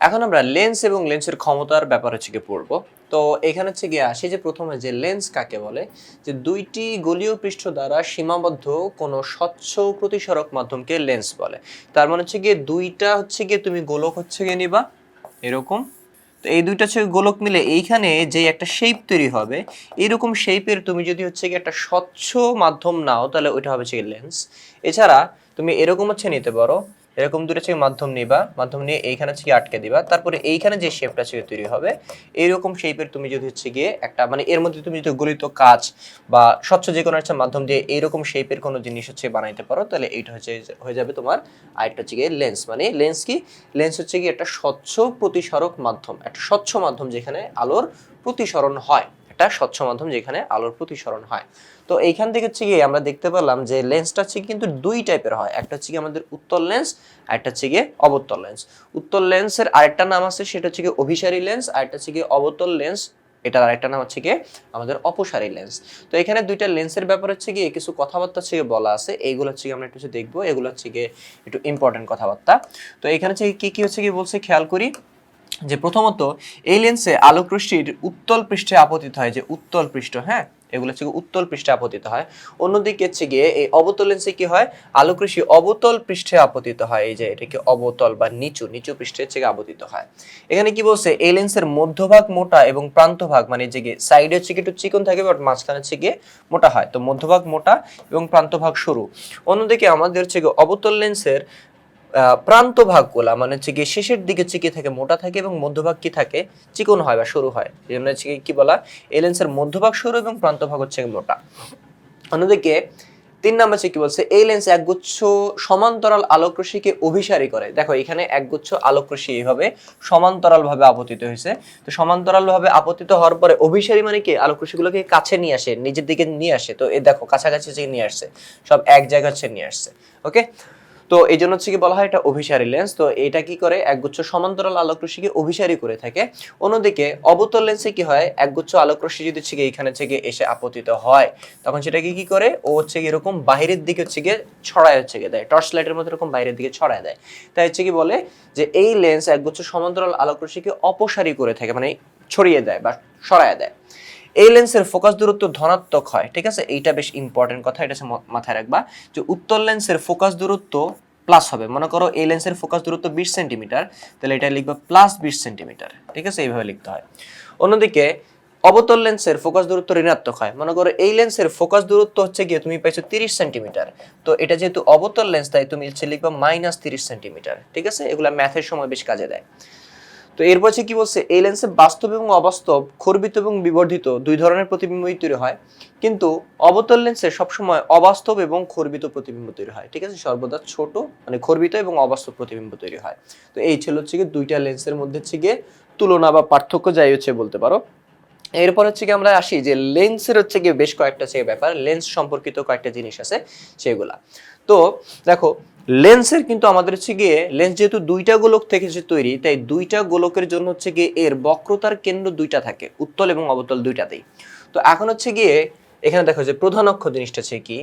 এখন আমরা লেন্স এবং লেন্সের ক্ষমতার ব্যাপার হচ্ছে গিয়ে পড়বো। তো এখানে হচ্ছে গিয়ে আসি যে প্রথমে যে লেন্স কাকে বলে, যে দুইটি গলীয় পৃষ্ঠ দ্বারা সীমাবদ্ধ কোনো স্বচ্ছ প্রতিসরক মাধ্যমকে লেন্স বলে। তার মানে হচ্ছে গিয়ে দুইটা হচ্ছে গিয়ে তুমি গোলক হচ্ছে গিয়ে নিবা এরকম। তো এই দুইটা হচ্ছে গোলক মিলে এইখানে যে একটা শেপ তৈরি হবে, এরকম শেপের তুমি যদি হচ্ছে গিয়ে একটা স্বচ্ছ মাধ্যম নাও তাহলে ওইটা হবে হচ্ছে লেন্স। এছাড়া তুমি এরকম হচ্ছে নিতে পারো, এরকম দুটো হচ্ছে মাধ্যম নিবা, মাধ্যম নিয়ে এইখানে হচ্ছে আটকে দিবা, তারপরে এইখানে যে শেপটা হচ্ছে তৈরি হবে এইরকম শেপের তুমি যদি হচ্ছে গিয়ে একটা মানে এর মধ্যে তুমি যদি গলিত কাঁচ বা স্বচ্ছ যে কোনো একটা মাধ্যম দিয়ে এইরকম শেপের কোনো জিনিস হচ্ছে বানাইতে পারো, তাহলে এইটা হচ্ছে হয়ে যাবে তোমার আরেকটা হচ্ছে গিয়ে লেন্স। মানে লেন্স কি, লেন্স হচ্ছে কি একটা স্বচ্ছ প্রতিসরক মাধ্যম, একটা স্বচ্ছ মাধ্যম যেখানে আলোর প্রতিসরণ হয়, একটা স্বচ্ছ মাধ্যম যেখানে আলোর প্রতিসরণ হয়। তো এইখান থেকে হচ্ছে গিয়ে আমরা দেখতে পেলাম যে লেন্সটা হচ্ছে কিন্তু দুই টাইপের হয়, একটা হচ্ছে কি আমাদের উত্তল লেন্স, আরেকটা হচ্ছে গিয়ে অবতল লেন্স। উত্তল লেন্সের আরেকটা নাম আছে, সেটা হচ্ছে গিয়ে অভিসারী লেন্স, আরেকটা হচ্ছে গিয়ে অবতল লেন্স, এটার আরেকটা নাম হচ্ছে গিয়ে আমাদের অপসারী লেন্স। তো এখানে দুইটা লেন্সের ব্যাপার হচ্ছে গিয়ে কিছু কথাবার্তা হচ্ছে বলা আছে, এইগুলো হচ্ছে আমরা একটু দেখবো, এগুলো হচ্ছে গিয়ে একটু ইম্পর্টেন্ট কথাবার্তা। তো এখানে হচ্ছে কি কি হচ্ছে কি বলছে খেয়াল করি, যে প্রথমত এই লেন্সে আলোক রশ্মির উত্তল পৃষ্ঠে আপতিত হয়, যে উত্তল পৃষ্ঠ, হ্যাঁ এগুলো হচ্ছে উত্তল পৃষ্ঠে আপতিত হয়। অন্যদিকে হচ্ছে গিয়ে এই অবতল লেন্সে কি হয়, আলোক রশ্মি অবতল পৃষ্ঠে আপতিত হয়, এই যে এটাকে অবতল বা নিচু নিচু পৃষ্ঠে হচ্ছে আপতিত হয়। এখানে কি বলছে, এই লেন্সের মধ্যভাগ মোটা এবং প্রান্তভাগ মানে যে সাইডে হচ্ছে একটু চিকন থাকে বাট মাঝখানে হচ্ছে গিয়ে মোটা হয়, তো মধ্যভাগ মোটা এবং প্রান্তভাগ সরু। অন্যদিকে আমাদের হচ্ছে অবতল লেন্সের প্রান্ত ভাগগুলা মানে হচ্ছে গিয়ে শেষের দিকে চিকে থাকে, মোটা থাকে, এবং মধ্যভাগ কি থাকে, চিকন হয় বা সরু হয়। এই জন্য হচ্ছে কি বলা, এই লেন্সের মধ্যভাগ সরু এবং প্রান্তভাগ হচ্ছে মোটা। অন্যদিকে 3 নাম্বার হচ্ছে কি বলছে, এই লেন্স একগুচ্ছ সমান্তরাল আলোক রশ্মিকে অভিসারী করে। দেখো এখানে একগুচ্ছ আলোক রশ্মি এইভাবে সমান্তরাল ভাবে আপতিত হয়েছে। তো সমান্তরাল ভাবে আপতিত হওয়ার পরে অভিসারী মানে কি, আলোক রশ্মিগুলোকে কাছে নিয়ে আসে, নিজের দিকে নিয়ে আসে। তো এই দেখো কাছাকাছি নিয়ে আসছে, সব এক জায়গা নিয়ে আসছে। ওকে, তো এই জন্য হচ্ছে কি বলা হয় এটা অভিসারী লেন্স। তো এটা কি করে, একগুচ্ছ সমান্তরাল আলোক রশ্মিকে অভিসারী করে থাকে। অন্যদিকে অবতল লেন্সে কি হয়, একগুচ্ছ আলোক রশ্মি যদি হচ্ছে এখানে থেকে এসে আপতিত হয়, তখন সেটাকে কি করে, ও হচ্ছে এরকম বাহিরের দিকে হচ্ছে গিয়ে ছড়ায় হচ্ছে গিয়ে দেয়, টর্চ লাইটের মতো এরকম বাইরের দিকে ছড়ায় দেয়। তাই হচ্ছে কি বলে যে এই লেন্স একগুচ্ছ সমান্তরাল আলোক রশ্মিকে অপসারী করে থাকে, মানে ছড়িয়ে দেয় বা সরায় দেয়। এই লেন্সের ফোকাস দূরত্ব ধনাত্মক হয়, ঠিক আছে, এইটা বেশ ইম্পর্টেন্ট কথা, এটা মাথায় রাখবা যে উত্তল লেন্সের ফোকাস দূরত্ব প্লাস হবে। মনে করো এই লেন্সের ফোকাস দূরত্ব 20 সেন্টিমিটার, তাহলে এটা লিখবা প্লাস 20 সেন্টিমিটার, ঠিক আছে, এইভাবে লিখতে হয়। অন্যদিকে অবতল লেন্সের ফোকাস দূরত্ব ঋণাত্মক হয়। মনে করো এই লেন্সের ফোকাস দূরত্ব হচ্ছে গিয়ে তুমি পাইছো 30 সেন্টিমিটার, তো এটা যেহেতু অবতল লেন্স তাই তুমি লিখবা মাইনাস 30 সেন্টিমিটার, ঠিক আছে, এগুলা ম্যাথের সময় বেশ কাজে দেয়। তো এরপর কি বলছে, এই লেন্সে বাস্তব এবং অবাস্তব, খর্বিত এবং বিবর্ধিত দুই ধরনের প্রতিবিম্বই তৈরি হয়, কিন্তু অবতল লেন্সে সবসময় অবাস্তব এবং খর্বিত প্রতিবিম্ব তৈরি হয়, ঠিক আছে, সর্বদা ছোট মানে খর্বিত এবং অবাস্তব প্রতিবিম্ব তৈরি হয়। তো এই ছিল হচ্ছে গিয়ে দুইটা লেন্সের মধ্যে হচ্ছে গিয়ে তুলনা বা পার্থক্য যাই হচ্ছে বলতে পারো। এরপর হচ্ছে কি আমরা আসি যে লেন্সের হচ্ছে গিয়ে বেশ কয়েকটা ব্যাপার, লেন্স সম্পর্কিত কয়েকটা জিনিস আছে সেগুলা। তো দেখো লেন্সের কিন্তু আমাদের হচ্ছে গিয়ে লেন্স যেহেতু দুইটা গোলক থেকে তৈরি, তাই দুইটা গোলকের জন্য হচ্ছে গিয়ে এর বক্রতার কেন্দ্র দুইটা থাকে, উত্তল এবং অবতল দুইটাতেই। তো এখন হচ্ছে গিয়ে এখানে দেখো যে প্রধান অক্ষ জিনিসটা হচ্ছে কি,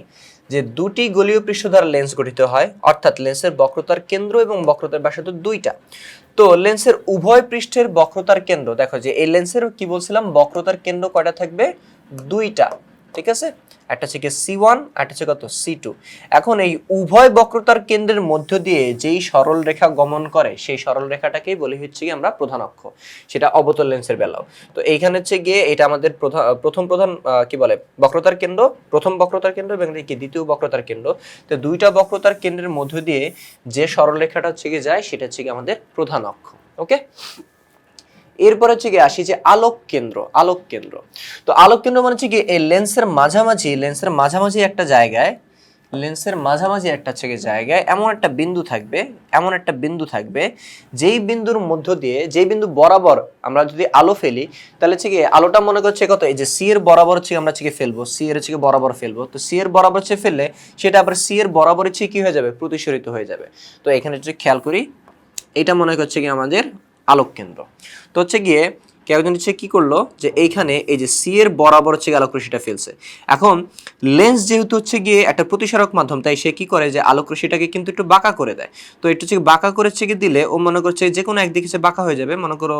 যে দুটি গলীয় পৃষ্ঠ দ্বারা লেন্স গঠিত হয়, অর্থাৎ লেন্সের বক্রতার কেন্দ্র এবং বক্রতার ব্যাসার্ধ দুইটা। তো লেন্সের উভয় পৃষ্ঠের বক্রতার কেন্দ্র, দেখো যে এই লেন্সের কি বলছিলাম, বক্রতার কেন্দ্র কয়টা থাকবে, দুইটা, ঠিক আছে, একটা হচ্ছে C1 আর একটা হচ্ছে কত C2। এখন এই উভয় বক্রতার কেন্দ্রের মধ্য দিয়ে যেই সরল রেখা গমন করে সেই সরল রেখাটাকেই বলি হচ্ছে কি আমরা প্রধান অক্ষ, সেটা অবতল লেন্সের বেলাও। তো এইখানে হচ্ছে গিয়ে এটা আমাদের প্রথম কি বলে বক্রতার কেন্দ্র, প্রথম বক্রতার কেন্দ্র এবং কি দ্বিতীয় বক্রতার কেন্দ্র। তো দুইটা বক্রতার কেন্দ্রের মধ্য দিয়ে যে সরল রেখাটা হচ্ছে গিয়ে যায় সেটা হচ্ছে গিয়ে আমাদের প্রধান অক্ষ। ওকে, এরপর হচ্ছে কি আসি যে আলোক কেন্দ্র। আলোক কেন্দ্র, তো আলোক কেন্দ্র মানে হচ্ছে কি এই লেন্সের মাঝামাঝি একটা জায়গায়, লেন্সের মাঝামাঝি একটা হচ্ছে জায়গায় এমন একটা বিন্দু থাকবে যেই বিন্দুর মধ্য দিয়ে, যেই বিন্দু বরাবর আমরা যদি আলো ফেলি, তাহলে হচ্ছে কি আলোটা মনে করছে কত, এই যে সি এর বরাবর হচ্ছে আমরা হচ্ছে ফেলবো, সি এর হচ্ছে বরাবর ফেলবো, তো সি এর বরাবর হচ্ছে ফেললে সেটা আবার সি এর বরাবর হচ্ছে কি হয়ে যাবে, প্রতিসরিত হয়ে যাবে। তো এখানে হচ্ছে খেয়াল করি, এটা মনে করছে কি আমাদের আলোক কেন্দ্র। তো হচ্ছে গিয়ে কেউ একজন হচ্ছে কি করলো যে এইখানে এই যে সি এর বরাবর হচ্ছে আলোক রশ্মিটা ফেলছে। এখন লেন্স যেহেতু হচ্ছে গিয়ে একটা প্রতিসরক মাধ্যম, তাই সে কি করে যে আলোক রশ্মিটাকে কিন্তু একটু বাঁকা করে দেয়। তো একটু হচ্ছে বাঁকা করে হচ্ছে কি দিলে ও মনে করছে যে কোনো একদিকে সে বাঁকা হয়ে যাবে, মনে করো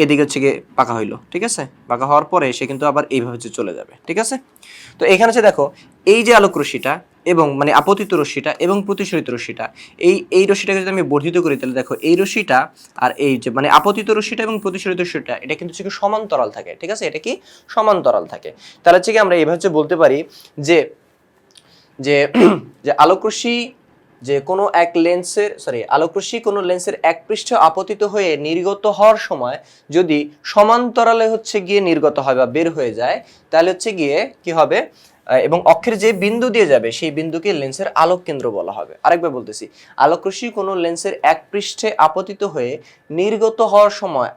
এদিকে হচ্ছে গিয়ে বাঁকা হইলো, ঠিক আছে, বাঁকা হওয়ার পরে সে কিন্তু আবার এইভাবে হচ্ছে চলে যাবে, ঠিক আছে। তো এখানে হচ্ছে দেখো এই যে আলোক রশ্মিটা এবং মানে আপতিত রশ্মিটা এবং প্রতিসরিত রশ্মিটা, এই রশ্মিটাকে যদি আমি বর্ধিত করি তাহলে দেখো এই রশ্মিটা আর এই যে মানে আপতিত রশ্মিটা এবং প্রতিসরিত রশ্মিটা এটা কিন্তু হচ্ছে সমান্তরাল থাকে, ঠিক আছে, এটা কি সমান্তরাল থাকে। তাহলে হচ্ছে কি আমরা এইভাবে হচ্ছে বলতে পারি যে যে যে আলোক রশ্মি যে কোনো এক লেন্সের আলোক রশ্মি কোনো লেন্সের এক পৃষ্ঠে আপতিত হয়ে নির্গত হওয়ার সময় যদি সমান্তরালে হচ্ছে গিয়ে নির্গত হয় বা বের হয়ে যায়, তাহলে হচ্ছে গিয়ে কি হবে, এবং অক্ষের যে বিন্দু দিয়ে যাবে সেই বিন্দুকে লেন্সের আলোক কেন্দ্র বলা হবে। আরেকবার বলতেছি, আলোক রশ্মি কোনো লেন্সের এক পৃষ্ঠে আপতিত হয়ে নির্গত হওয়ার সময়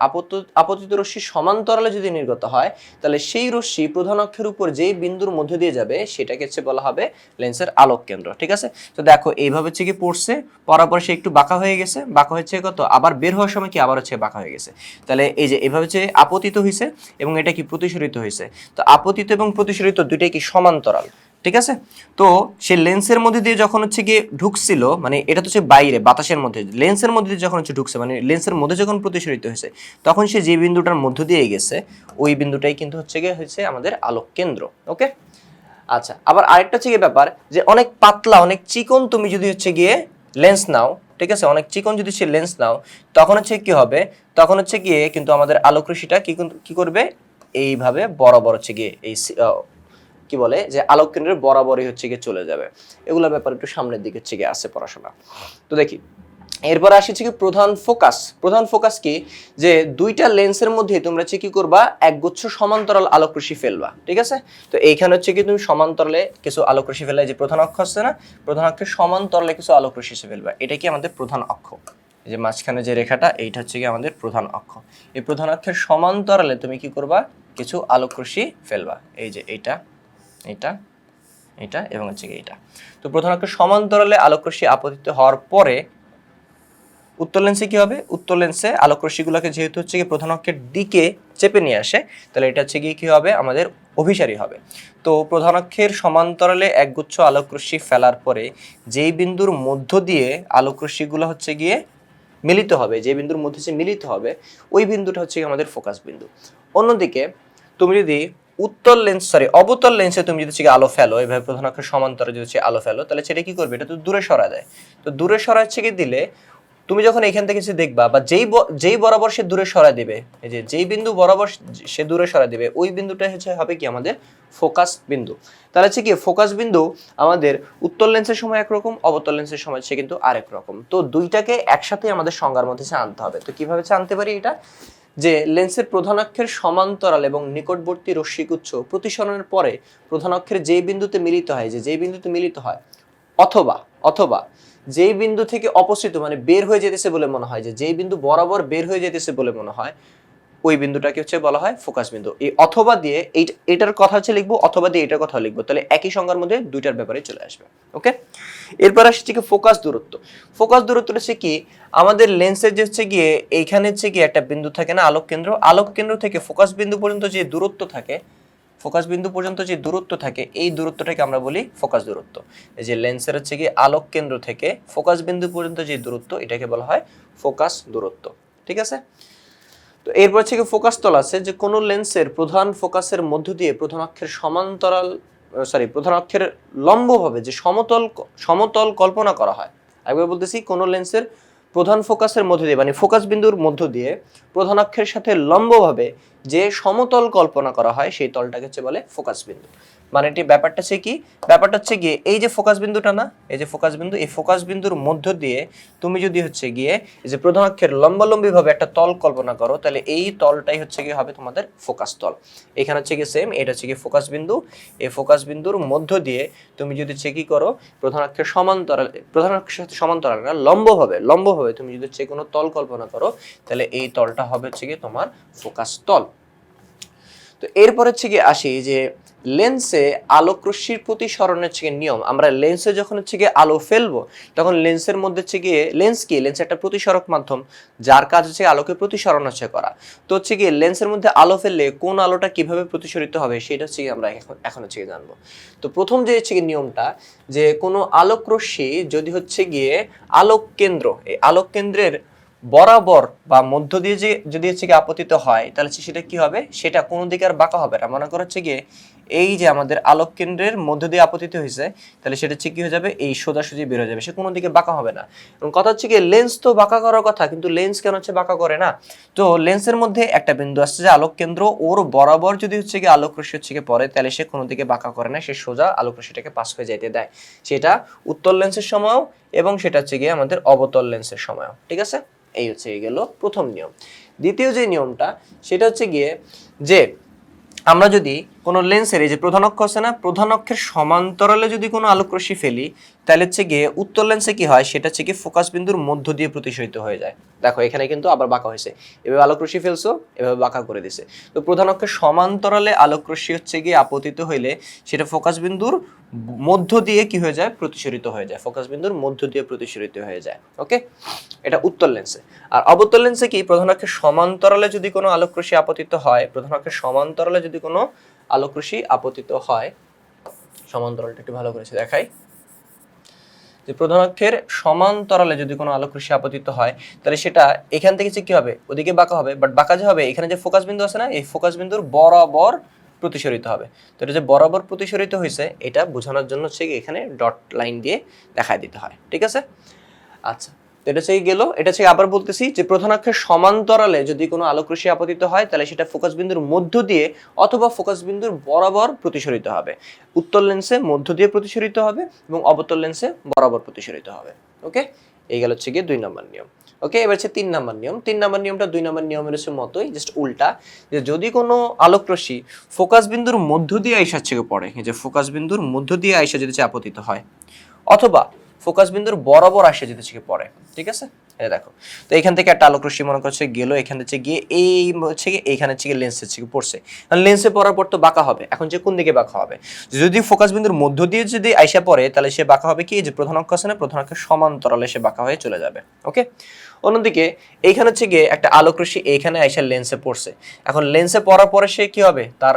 আপতিত রশ্মি সমান্তরালে যদি নির্গত হয়, তাহলে সেই রশ্মি প্রধান অক্ষের উপর যেই বিন্দুর মধ্যে দিয়ে যাবে সেটাকে হচ্ছে বলা হবে লেন্সের আলোক কেন্দ্র, ঠিক আছে। তো দেখো এইভাবে হচ্ছে কি পড়ছে, পড়ার পর সে একটু বাঁকা হয়ে গেছে, বাঁকা হচ্ছে কত, আবার বের হওয়ার সময় কি আবার হচ্ছে বাঁকা হয়ে গেছে। তাহলে এই যে এইভাবে হচ্ছে আপতিত হয়েছে এবং এটা কি প্রতিসরিত হয়েছে। তো আপতিত এবং প্রতিসরিত দুইটাই কি সমান্তরাল, ঠিক আছে। তো সে লেন্সের মধ্যে দিয়ে যখন হচ্ছে গিয়ে ঢুকছিল, মানে এটা তো হচ্ছে বাইরে বাতাসের মধ্যে, লেন্সের মধ্যে দিয়ে যখন হচ্ছে ঢুকছে মানে লেন্সের মধ্যে যখন প্রতিসরিত হয়েছে, তখন সে যে বিন্দুটার মধ্য দিয়ে গেছে ওই বিন্দুটাই কিন্তু হচ্ছে গিয়ে হচ্ছে আমাদের আলোক কেন্দ্র। ওকে, আচ্ছা, আবার আরেকটা হচ্ছে গিয়ে ব্যাপার যে অনেক পাতলা অনেক চিকন তুমি যদি হচ্ছে গিয়ে লেন্স নাও, ঠিক আছে, অনেক চিকন যদি সে লেন্স নাও, তখন হচ্ছে কি হবে, তখন হচ্ছে গিয়ে কিন্তু আমাদের আলোক রশ্মিটা কি করবে, এইভাবে বরাবর হচ্ছে গিয়ে এই কি বলে যে আলোক কেন্দ্রের বরাবরই হচ্ছে গিয়ে চলে যাবে। এগুলো ব্যাপার একটু সামনের দিকে হচ্ছে গিয়ে আছে পড়াশোনা। তো দেখি এরপর আসি হচ্ছে কি প্রধান ফোকাস। প্রধান ফোকাস কি, যে দুইটা লেন্সের মধ্যে তোমরা হচ্ছে কি করবা, একগুচ্ছ সমান্তরাল আলোক রশ্মি ফেলবা, ঠিক আছে। তো এইখানে হচ্ছে কি তুমি সমান্তরালে কিছু আলোক রশ্মি ফেললে, যে প্রধান অক্ষ আছে না, প্রধান অক্ষের সমান্তরালে কিছু আলোক রশ্মি ফেলবা, এটা কি আমাদের প্রধান অক্ষ। এই যে মাঝখানে যে রেখাটা এইটা হচ্ছে কি আমাদের প্রধান অক্ষ। এই প্রধান অক্ষের সমান্তরালে তুমি কি করবা, কিছু আলোক রশ্মি ফেলবা, এই যে এইটা এটা এটা এবং হচ্ছে কি এটা। তো প্রধান অক্ষের সমান্তরালে আলোক রশ্মি আপতিত হওয়ার পরে উত্তর লেন্সে কি হবে, উত্তর লেন্সে আলোক রশ্মিগুলোকে যেহেতু হচ্ছে কি প্রধান অক্ষের দিকে চেপে নিয়ে আসে, তাহলে এটা হচ্ছে কি হবে আমাদের অভিসারী হবে। তো প্রধান অক্ষের সমান্তরালে একগুচ্ছ আলোক রশ্মি ফেলার পরে যেই বিন্দুর মধ্য দিয়ে আলোক রশ্মিগুলো হচ্ছে গিয়ে মিলিত হবে, যে বিন্দুর মধ্যে যে মিলিত হবে ওই বিন্দুটা হচ্ছে আমাদের ফোকাস বিন্দু। অন্যদিকে তুমি যদি অবতল লেন্সে তুমি যদি আলো ফেলো, এইভাবে প্রধান অক্ষের সমান্তরালে যদি আলো ফেলো, তাহলে সেটা কি করবে, এটা তো দূরে সরা দেয়। তো দূরে সরা হচ্ছে কি দিলে তুমি যখন এখান থেকে দেখবা বা যেই বরাবর সে দূরে সরা দিবে, এই যে যেই বিন্দু বরাবর সে দূরে সরা দিবে ওই বিন্দুটা হচ্ছে হবে কি আমাদের ফোকাস বিন্দু। তাহলে হচ্ছে কি ফোকাস বিন্দু আমাদের উত্তল লেন্সের সময় একরকম, অবতল লেন্সের সময় সে কিন্তু আরেক রকম। তো দুইটাকে একসাথে আমাদের সংজ্ঞার মধ্যে আনতে হবে। তো কিভাবে আনতে পারি এটা, যে লেন্সের প্রধান অক্ষের সমান্তরাল এবং নিকটবর্তী রশ্মিগুচ্ছ প্রতিসরণের পরে প্রধান অক্ষের যেই বিন্দুতে মিলিত হয়, যেই বিন্দুতে মিলিত হয় অথবা অথবা যেই বিন্দু থেকে অপসৃত মানে বের হয়ে যেতেছে বলে মনে হয়, যে যেই বিন্দু বরাবর বের হয়ে যেতেছে বলে মনে হয়, ওই বিন্দুটাকে হচ্ছে বলা হয় ফোকাস বিন্দু। এই অথবা দিয়ে এটার কথা হচ্ছে লিখবো, অথবা দিয়ে এটার কথা লিখবো, তাহলে একই সংজ্ঞার মধ্যে দুইটার ব্যাপারে চলে আসবে। ওকে, এরপর আসছে কি ফোকাস দূরত্ব। ফোকাস দূরত্ব হচ্ছে কি আমাদের লেন্সের যে হচ্ছে গিয়ে এইখানে হচ্ছে কি একটা বিন্দু থাকে না আলোক কেন্দ্র, আলোক কেন্দ্র থেকে ফোকাস বিন্দু পর্যন্ত যে দূরত্ব থাকে, ফোকাস বিন্দু পর্যন্ত যে দূরত্ব থাকে এই দূরত্বটাকে আমরা বলি ফোকাস দূরত্ব। এই যে লেন্সের হচ্ছে কি আলোক কেন্দ্র থেকে ফোকাস বিন্দু পর্যন্ত যে দূরত্ব এটাকে বলা হয় ফোকাস দূরত্ব, ঠিক আছে। তো এরপর হচ্ছে কি ফোকাস তল আছে, যে কোন লেন্সের প্রধান ফোকাসের মধ্য দিয়ে প্রধান অক্ষের প্রধান অক্ষের লম্বভাবে যে সমতল কল্পনা করা হয়। একবার বলতেছি, কোন লেন্সের প্রধান ফোকাসের মধ্য দিয়ে মানে ফোকাস বিন্দুর মধ্য দিয়ে প্রধান অক্ষের সাথে লম্বভাবে যে সমতল কল্পনা করা হয় সেই তলটাকে হচ্ছে বলে ফোকাস বিন্দু। মানে এটি ব্যাপারটা হচ্ছে কি, ব্যাপারটা হচ্ছে গিয়ে এই যে ফোকাস বিন্দুটা না, এই যে ফোকাস বিন্দু, এই ফোকাস বিন্দুর মধ্য দিয়ে তুমি যদি হচ্ছে গিয়ে এই যে প্রধান অক্ষের লম্বালম্বি ভাবে একটা তল কল্পনা করো, তাহলে এই তলটাই হচ্ছে গিয়ে হবে তোমাদের ফোকাস তল। এখানে হচ্ছে গিয়ে সেম, এটা হচ্ছে গিয়ে ফোকাস বিন্দু, এই ফোকাস বিন্দুর মধ্য দিয়ে তুমি যদি হচ্ছে কি করো প্রধান অক্ষের সাথে সমান্তরাল না লম্বভাবে তুমি যদি হচ্ছে কোনো তল কল্পনা করো, তাহলে এই তলটা হবে হচ্ছে গিয়ে তোমার ফোকাস তল। তো এরপর হচ্ছে গিয়ে আসি যে লেন্সে আলোক রশ্মির প্রতিসরণের হচ্ছে গিয়ে নিয়ম, আমরা লেন্সে যখন হচ্ছে গিয়ে আলো ফেলবো তখন লেন্সের মধ্যে হচ্ছে গিয়ে লেন্স একটা প্রতিসরক মাধ্যম, যার কাজ হচ্ছে আলোকে প্রতিসরণ হচ্ছে করা। তো হচ্ছে গিয়ে লেন্সের মধ্যে আলো ফেললে কোন আলোটা কিভাবে প্রতিসরিত হবে সেটা হচ্ছে গিয়ে আমরা এখন হচ্ছে গিয়ে জানবো। তো প্রথম যে হচ্ছে গিয়ে নিয়মটা, যে কোনো আলোক রশ্মি যদি হচ্ছে গিয়ে আলোক কেন্দ্র, এই আলোক কেন্দ্রের বরাবর বা মধ্য দিয়ে যে যদি হচ্ছে গিয়ে আপতিত হয়, তাহলে সেটা কি হবে, সেটা কোনো দিকে আর বাঁকা হবে না। মনে করা হচ্ছে গিয়ে এই যে আমাদের আলোক কেন্দ্রের মধ্য দিয়ে আপতিত হয়েছে, তাহলে সেটা হচ্ছে কি হয়ে যাবে, এই সোজাসুজি বের হয়ে যাবে, সে কোনো দিকে বাঁকা হবে না। এবং কথা হচ্ছে গিয়ে লেন্স তো বাঁকা করার কথা, কিন্তু লেন্স কেন হচ্ছে বাঁকা করে না? তো লেন্সের মধ্যে একটা বিন্দু আসছে যে আলোক কেন্দ্র, ওর বরাবর যদি হচ্ছে গিয়ে আলোক রশ্মি হচ্ছে গিয়ে পড়ে, তাহলে সে কোনো দিকে বাঁকা করে না, সে সোজা আলোক রশ্মিটাকে পাস হয়ে যাইতে দেয়। সেটা উত্তল লেন্সের সময়ও এবং সেটা হচ্ছে গিয়ে আমাদের অবতল লেন্সের সময়ও। ঠিক আছে, এই হচ্ছে গেল প্রথম নিয়ম। দ্বিতীয় যে নিয়মটা, সেটা হচ্ছে গিয়ে যে আমরা যদি কোনো লেন্সের এই যে প্রধান অক্ষ আছে না, প্রধান অক্ষের সমান্তরালে যদি কোনো আলোক রশ্মি ফেলি, তাহলে হচ্ছে গিয়ে উত্তল লেন্সে কি হয়, সেটা হচ্ছে কি ফোকাস বিন্দুর মধ্য দিয়ে প্রতিসরিত হয়ে যায়। দেখো এখানে কিন্তু আবার বাঁকা হয়েছে, এভাবে আলোক রশ্মি ফেলছো, এভাবে বাঁকা করে দিছে। তো প্রধান অক্ষের সমান্তরালে আলোক রশ্মি হচ্ছে গিয়ে আপতিত হইলে সেটা ফোকাস বিন্দুর মধ্য দিয়ে কি হয়ে যায়, প্রতিসরিত হয়ে যায়, ফোকাস বিন্দুর মধ্য দিয়ে প্রতিসরিত হয়ে যায়। ওকে, এটা উত্তল লেন্সে। আর অবতল লেন্সে কি, প্রধান অক্ষের সমান্তরালে যদি কোনো আলোক রশ্মি আপতিত হয়, প্রধান অক্ষের সমান্তরালে যদি কোনো আলোক রশ্মি আপতিত হয়, সমান্তরালটা একটু ভালো করে দেখাই, যে প্রধান অক্ষের সমান্তরালে যদি কোনো আলোক রশ্মি আপতিত হয়, তাহলে সেটা এখান থেকে কি হবে, ওদিকে বাঁকা হবে, বাট বাঁকা যে হবে, এখানে যে ফোকাস বিন্দু আছে না, এই ফোকাস বিন্দুর বরাবর প্রতিসরিত হবে। তো এটা যে বরাবর প্রতিসরিত হয়েছে, এটা বোঝানোর জন্য হচ্ছে এখানে ডট লাইন দিয়ে দেখায় দিতে হয়। ঠিক আছে, আচ্ছা, এটা হচ্ছে গেল। এটা হচ্ছে আবার বলতেছি যে প্রধান অক্ষের সমান্তরালে যদি কোনো আলোক রশ্মি আপতিত হয়, তাহলে সেটা ফোকাস বিন্দুর মধ্য দিয়ে অথবা ফোকাস বিন্দুর বরাবর প্রতিসরিত হবে। উত্তল লেন্সে মধ্য দিয়ে প্রতিসরিত হবে এবং অবতল লেন্সে বরাবর প্রতিসরিত হবে। ওকে, এই গেল হচ্ছে গিয়ে 2 নম্বর নিয়ম। ওকে, এবার হচ্ছে 3 নম্বর নিয়ম। 3 নম্বর নিয়মটা 2 নম্বর নিয়মের মতোই, জাস্ট উল্টা, যে যদি কোনো আলোক রশ্মি ফোকাস বিন্দুর মধ্য দিয়ে আইসা হচ্ছে পড়ে, এই যে ফোকাস বিন্দুর মধ্য দিয়ে আইসা যদি আপতিত হয়, অথবা ফোকাস বিন্দুর বরাবর আসে যেতে থেকে পড়ে, ঠিক আছে, এটা দেখো। তো এখান থেকে একটা আলোক রশ্মি মনে করছে গেল, এখান থেকে গিয়ে এই হচ্ছে গিয়ে এইখানে হচ্ছে লেন্স হচ্ছে পড়ছে, লেন্সে পড়ার পর তো বাঁকা হবে। এখন যে কোন দিকে বাঁকা হবে, যদি ফোকাস বিন্দুর মধ্য দিয়ে যদি আইসা পড়ে, তাহলে সে বাঁকা হবে কি, যে প্রধান অক্ষ আছে না, প্রধান অক্ষের সমান্তরালে সে বাঁকা হয়ে চলে যাবে। ওকে, অন্যদিকে এইখানে হচ্ছে গিয়ে একটা আলোক রশ্মি এইখানে আইসা লেন্সে পড়ছে, এখন লেন্সে পড়ার পরে সে কি হবে, তার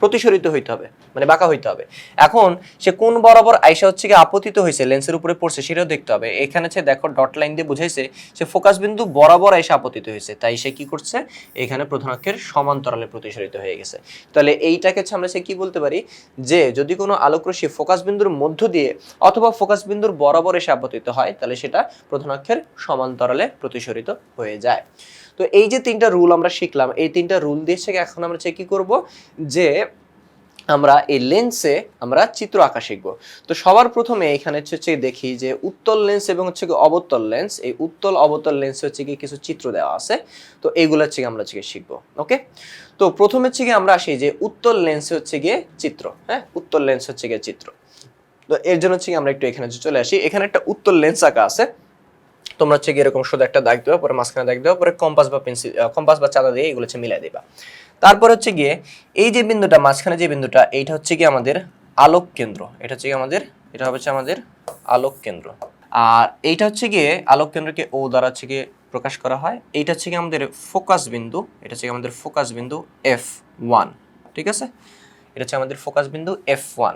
প্রতিসরিত হইতে হবে, মানে বাঁকা হইতে হবে। এখন সে কোন বরাবর আইসা হচ্ছে কি আপতিত হয়েছে, লেন্সের উপরে পড়ছে, সেটাও দেখতে হবে। এখানে হচ্ছে দেখো ডট লাইন দিয়ে বুঝাইছে সে ফোকাস বিন্দু বরাবর আইসা আপতিত হয়েছে, তাই সে কি করছে, এখানে প্রধান অক্ষের সমান্তরালে প্রতিসরিত হয়ে গেছে। তাহলে এইটাকে আমরা সে কি বলতে পারি, যে যদি কোনো আলোক রশ্মি ফোকাস বিন্দুর মধ্য দিয়ে অথবা ফোকাস বিন্দুর বরাবর এসে আপতিত হয়, তাহলে সেটা প্রধান অক্ষের সমান্তরালে প্রতিসরিত হয়ে যায়। তো এই যে 3টা রুল আমরা শিখলাম, এই 3টা রুল দিয়ে এখন আমরা কি করব, যে আমরা এই লেন্সে আমরা চিত্র আঁকা শিখবো। তো সবার প্রথমে এখানে হচ্ছে দেখি যে উত্তল লেন্স এবং হচ্ছে অবতল লেন্স, এই উত্তল অবতল লেন্স হচ্ছে কি কিছু চিত্র দেওয়া আছে, তো এইগুলো হচ্ছে আমরা শিখবো। ওকে, তো প্রথমে হচ্ছে আমরা আসি যে উত্তল লেন্স হচ্ছে গিয়ে চিত্র। হ্যাঁ, উত্তল লেন্স হচ্ছে গিয়ে চিত্র। তো এর জন্য হচ্ছে আমরা একটু এখানে চলে আসি। এখানে একটা উত্তল লেন্স আঁকা আছে, তোমরা হচ্ছে এরকম শুধু একটা দাগ দেওয়া, পরে মাঝখানে দাগ দেওয়া, পরে কম্পাস বা পেন্সিল, কম্পাস বা চাঁদা দিয়ে এগুলো হচ্ছে মিলাই দিবা। তারপর হচ্ছে গিয়ে এই যে বিন্দুটা, মাঝখানে যে বিন্দুটা, এইটা হচ্ছে কি আমাদের আলোক কেন্দ্র, এটা হচ্ছে আমাদের, এটা হচ্ছে আমাদের আলোক কেন্দ্র। আর এইটা হচ্ছে গিয়ে আলোক কেন্দ্রকে ও দ্বারা হচ্ছে গিয়ে প্রকাশ করা হয়। এইটা হচ্ছে গিয়ে আমাদের ফোকাস বিন্দু, এটা হচ্ছে আমাদের ফোকাস বিন্দু F1, ঠিক আছে, এটা হচ্ছে আমাদের ফোকাস বিন্দু F1।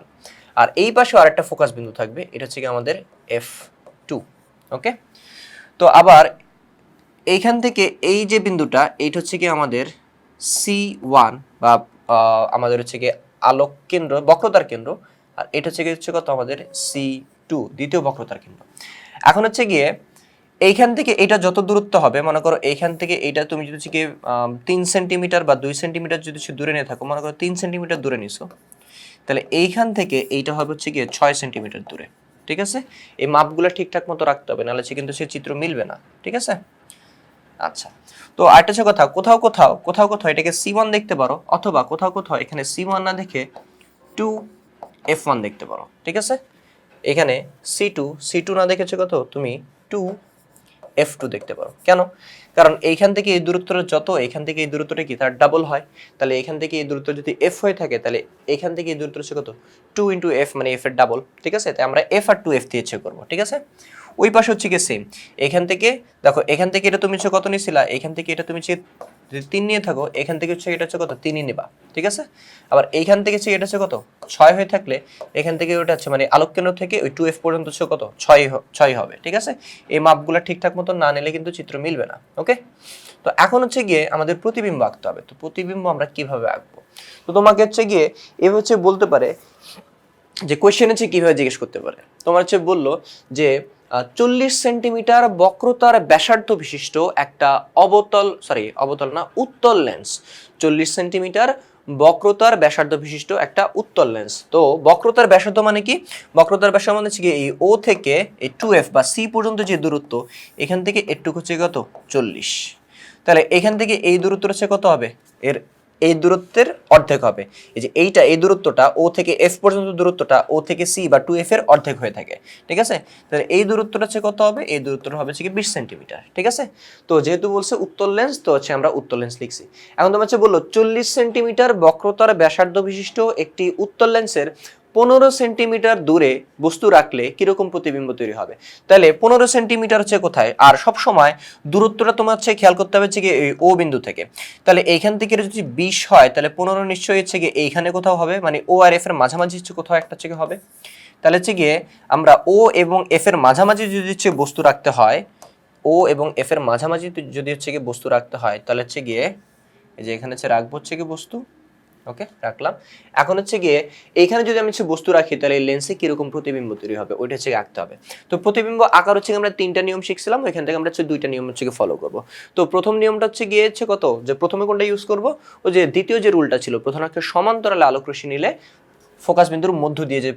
আর এই পাশে আরেকটা ফোকাস বিন্দু থাকবে, এটা হচ্ছে গিয়ে আমাদের F2। ওকে, তো আবার এইখান থেকে এই যে বিন্দুটা, এইটা হচ্ছে কি আমাদের C1 বা আমাদের হচ্ছে কি আলোক কেন্দ্র, বক্রতার কেন্দ্র। আর এটা হচ্ছে কত, আমাদের C2, দ্বিতীয় বক্রতার কেন্দ্র। এখন হচ্ছে গিয়ে এইখান থেকে এটা যত দূরত্ব হবে, মনে করো এইখান থেকে এইটা তুমি যদি হচ্ছে কি 3 সেন্টিমিটার বা 2 সেন্টিমিটার যদি দূরে নিয়ে থাকো, মনে করো 3 সেন্টিমিটার দূরে নিছো, তাহলে এইখান থেকে এইটা হবে হচ্ছে গিয়ে 6 সেন্টিমিটার দূরে। ঠিক আছে, এই মাপগুলো ঠিকঠাক মতো রাখতে হবে, নাহলে কিন্তু সে চিত্র মিলবে না। ঠিক আছে, আচ্ছা। তো আরেকটা হচ্ছে কথা, কোথাও এটাকে C1 দেখতে পারো, অথবা কোথাও এখানে C1 না দেখে 2F1 দেখতে পারো। ঠিক আছে, এখানে C2 না দেখেছো কত, তুমি F2 দেখতে পারো। কেন? কারণ এইখান থেকে এই দূরত্বটা যত, এখান থেকে এই দূরত্বটা কি তার ডাবল হয়। তাহলে এখান থেকে এই দূরত্ব যদি f হয়ে থাকে তাহলে এখান থেকে এই দূরত্ব হচ্ছে কত 2 ইনটু f, মানে f এর ডাবল। ঠিক আছে, তাই আমরা f আর 2f দিয়ে চেক করব। ঠিক আছে, ওই পাশে হচ্ছে কি সেম, এখান থেকে দেখো, এখান থেকে এটা তুমি হচ্ছে কত নিছিলা, এখান থেকে এটা তুমি হচ্ছে যদি 3 নিয়ে থাকো, এখান থেকে হচ্ছে এটা হচ্ছে কত 3ই নিবা। ঠিক আছে, আবার এইখান থেকে হচ্ছে এটা হচ্ছে কত 6 হয়ে থাকলে এখান থেকে ওটা হচ্ছে মানে আলোক কেন্দ্র থেকে ওই 2f পর্যন্ত হচ্ছে কত 6 হবে। ঠিক আছে, এই মাপগুলো ঠিকঠাক মতো না নিলে কিন্তু চিত্র মিলবে না। ওকে, তো এখন হচ্ছে গিয়ে আমাদের প্রতিবিম্ব আঁকতে হবে। তো প্রতিবিম্ব আমরা কিভাবে আঁকবো? তো তোমাকে হচ্ছে গিয়ে এভাবে হচ্ছে বলতে পারে যে কোয়েশ্চেন হচ্ছে কিভাবে জিজ্ঞেস করতে পারে, তোমার হচ্ছে বললো যে 40 সেন্টিমিটার বক্রতার ব্যাসার্ধ বিশিষ্ট একটা উত্তল লেন্স, 40 সেন্টিমিটার বক্রতার ব্যাসার্ধ বিশিষ্ট একটা উত্তল লেন্স। তো বক্রতার ব্যাসার্ধ মানে কি? বক্রতার ব্যাসার্ধ মানে হচ্ছে কি এই ও থেকে এই 2f বা সি পর্যন্ত যে দূরত্ব, এখান থেকে এটুকু হচ্ছে কত 40। তাহলে এখান থেকে এই দূরত্ব হচ্ছে কত হবে, এর এই দূরত্বের অর্ধেক হবে। এই যে এইটা, এই দূরত্বটা ও থেকে এফ পর্যন্ত দূরত্বটা ও থেকে সি বা 2f এর অর্ধেক হয়ে থাকে। ঠিক আছে, তাহলে এই দূরত্বটা হচ্ছে কত হবে, এই দূরত্বটা হবে হচ্ছে কি 20 সেন্টিমিটার। ঠিক আছে, তো যেহেতু বলছে উত্তল লেন্স, তো হচ্ছে আমরা উত্তল লেন্স লিখছি। এখন তোমার হচ্ছে বললো 40 সেন্টিমিটার বক্রতার ব্যাসার্ধ বিশিষ্ট একটি উত্তল লেন্সের 15 সেন্টিমিটার দূরে বস্তু রাখলে কিরকম প্রতিবিম্ব তৈরি হবে। তাহলে 15 সেন্টিমিটার হচ্ছে কোথায়, আর সব সময় দূরত্বটা তোমার হচ্ছে খেয়াল করতে হবে হচ্ছে কি এই ও বিন্দু থেকে। তাহলে এইখান থেকে যদি 20 হয় তাহলে 15 নিশ্চয়ই হচ্ছে কি এইখানে কোথাও হবে, মানে ও আর এফ এর মাঝামাঝি হচ্ছে কোথাও একটা হচ্ছে হবে। তাহলে হচ্ছে গিয়ে আমরা ও এবং এফ এর মাঝামাঝি যদি হচ্ছে বস্তু রাখতে হয়, ও এবং এফ এর মাঝামাঝি যদি হচ্ছে কি বস্তু রাখতে হয়, তাহলে হচ্ছে গিয়ে এই যে এখানে হচ্ছে রাখবো হচ্ছে কি বস্তু। ওকে, রাখলাম। এখন হচ্ছে গিয়ে এইখানে যদি আমি হচ্ছে বস্তু রাখি তাহলে এই লেন্সে কিরকম প্রতিবিম্ব তৈরি হবে ওইটা হচ্ছে আঁকতে হবে। তো প্রতিবিম্ব আঁকার হচ্ছে আমরা 3টা নিয়ম শিখছিলাম, ওইখান থেকে আমরা হচ্ছে 2টা নিয়ম হচ্ছে ফলো করব। তো প্রথম নিয়মটা হচ্ছে গিয়ে হচ্ছে কত, যে প্রথমে কোনটা ইউজ করব, ওই যে দ্বিতীয় যে রুলটা ছিল, প্রধানাক্ষের সমান্তরালে আলোক রশ্মি নিলে ফোকাস বিন্দুর মধ্য দিয়ে যে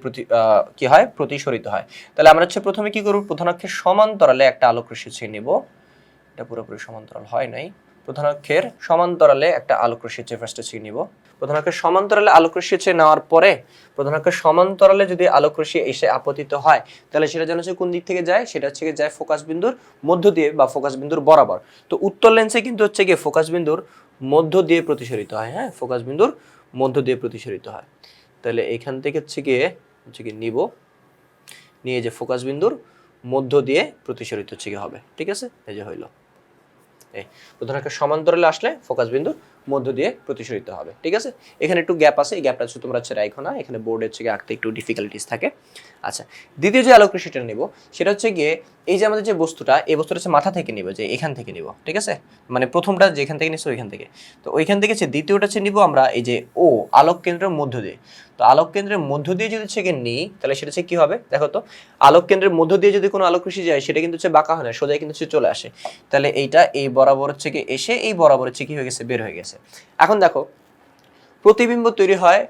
কি হয় প্রতিসরিত হয়। তাহলে আমরা হচ্ছে প্রথমে কি করব, প্রধানাক্ষের সমান্তরালে একটা আলোক রশ্মি ছিয়ে নিব। এটা পুরোপুরি সমান্তরাল হয় নাই, প্রধানাক্ষের সমান্তরালে একটা আলোক রশ্মি ফার্স্টে ছিয়ে নিব। প্রধানাক্ষের সমান্তরালে আলোক রশ্মি নেওয়ার পরে প্রধানাক্ষের সমান্তরালে যদি আলোক রশ্মি এসে আপতিত হয় তাহলে সেটা যেন কোন দিক থেকে যায়, সেটা হচ্ছে যায় ফোকাস বিন্দুর মধ্য দিয়ে বা ফোকাস বিন্দুর বরাবর। তো উত্তল লেন্সে কিন্তু হচ্ছে গিয়ে ফোকাস বিন্দুর মধ্য দিয়ে প্রতিসরিত হয়। হ্যাঁ, ফোকাস বিন্দুর মধ্য দিয়ে প্রতিসরিত হয়। তাহলে এখান থেকে হচ্ছে গিয়ে নিব, নিয়ে যে ফোকাস বিন্দুর মধ্য দিয়ে প্রতিসরিত হচ্ছে গিয়ে হবে। ঠিক আছে, এই যে হইলো, এই প্রধানাক্ষের সমান্তরালে আসলে ফোকাস বিন্দুর মধ্য দিয়ে প্রতিসরিত হবে। ঠিক আছে, এখানে একটু গ্যাপ আছে, এই গ্যাপটা হচ্ছে তোমরা হচ্ছে রাখো না, এখানে বোর্ডে হচ্ছে আঁকতে একটু ডিফিকাল্টিস থাকে। আচ্ছা, দ্বিতীয় যে আলোক রশ্মিটা নিব সেটা হচ্ছে গিয়ে এই যে আমাদের যে বস্তুটা, এই বস্তুটা হচ্ছে মাথা থেকে নিব, যে এখান থেকে নিব। ঠিক আছে, মানে প্রথমটা যেখান থেকে নিচ্ছি ওইখান থেকে, তো ওইখান থেকে হচ্ছে দ্বিতীয়টা হচ্ছে নিব আমরা এই যে ও আলোক কেন্দ্রের মধ্য দিয়ে। তো আলোক কেন্দ্রের মধ্য দিয়ে যদি হচ্ছে নিই তাহলে সেটা হচ্ছে কি হবে, দেখো তো আলোক কেন্দ্রের মধ্য দিয়ে যদি কোনো আলোক রশ্মি যায় সেটা কিন্তু হচ্ছে বাঁকা হয় না, সোজা কিন্তু হচ্ছে চলে আসে। তাহলে এইটা এই বরাবর হচ্ছে কি এসে এই বরাবর হচ্ছে কি হয়ে গেছে, বের হয়ে গেছে। এখন দেখো প্রতিবিম্ব তৈরি হয়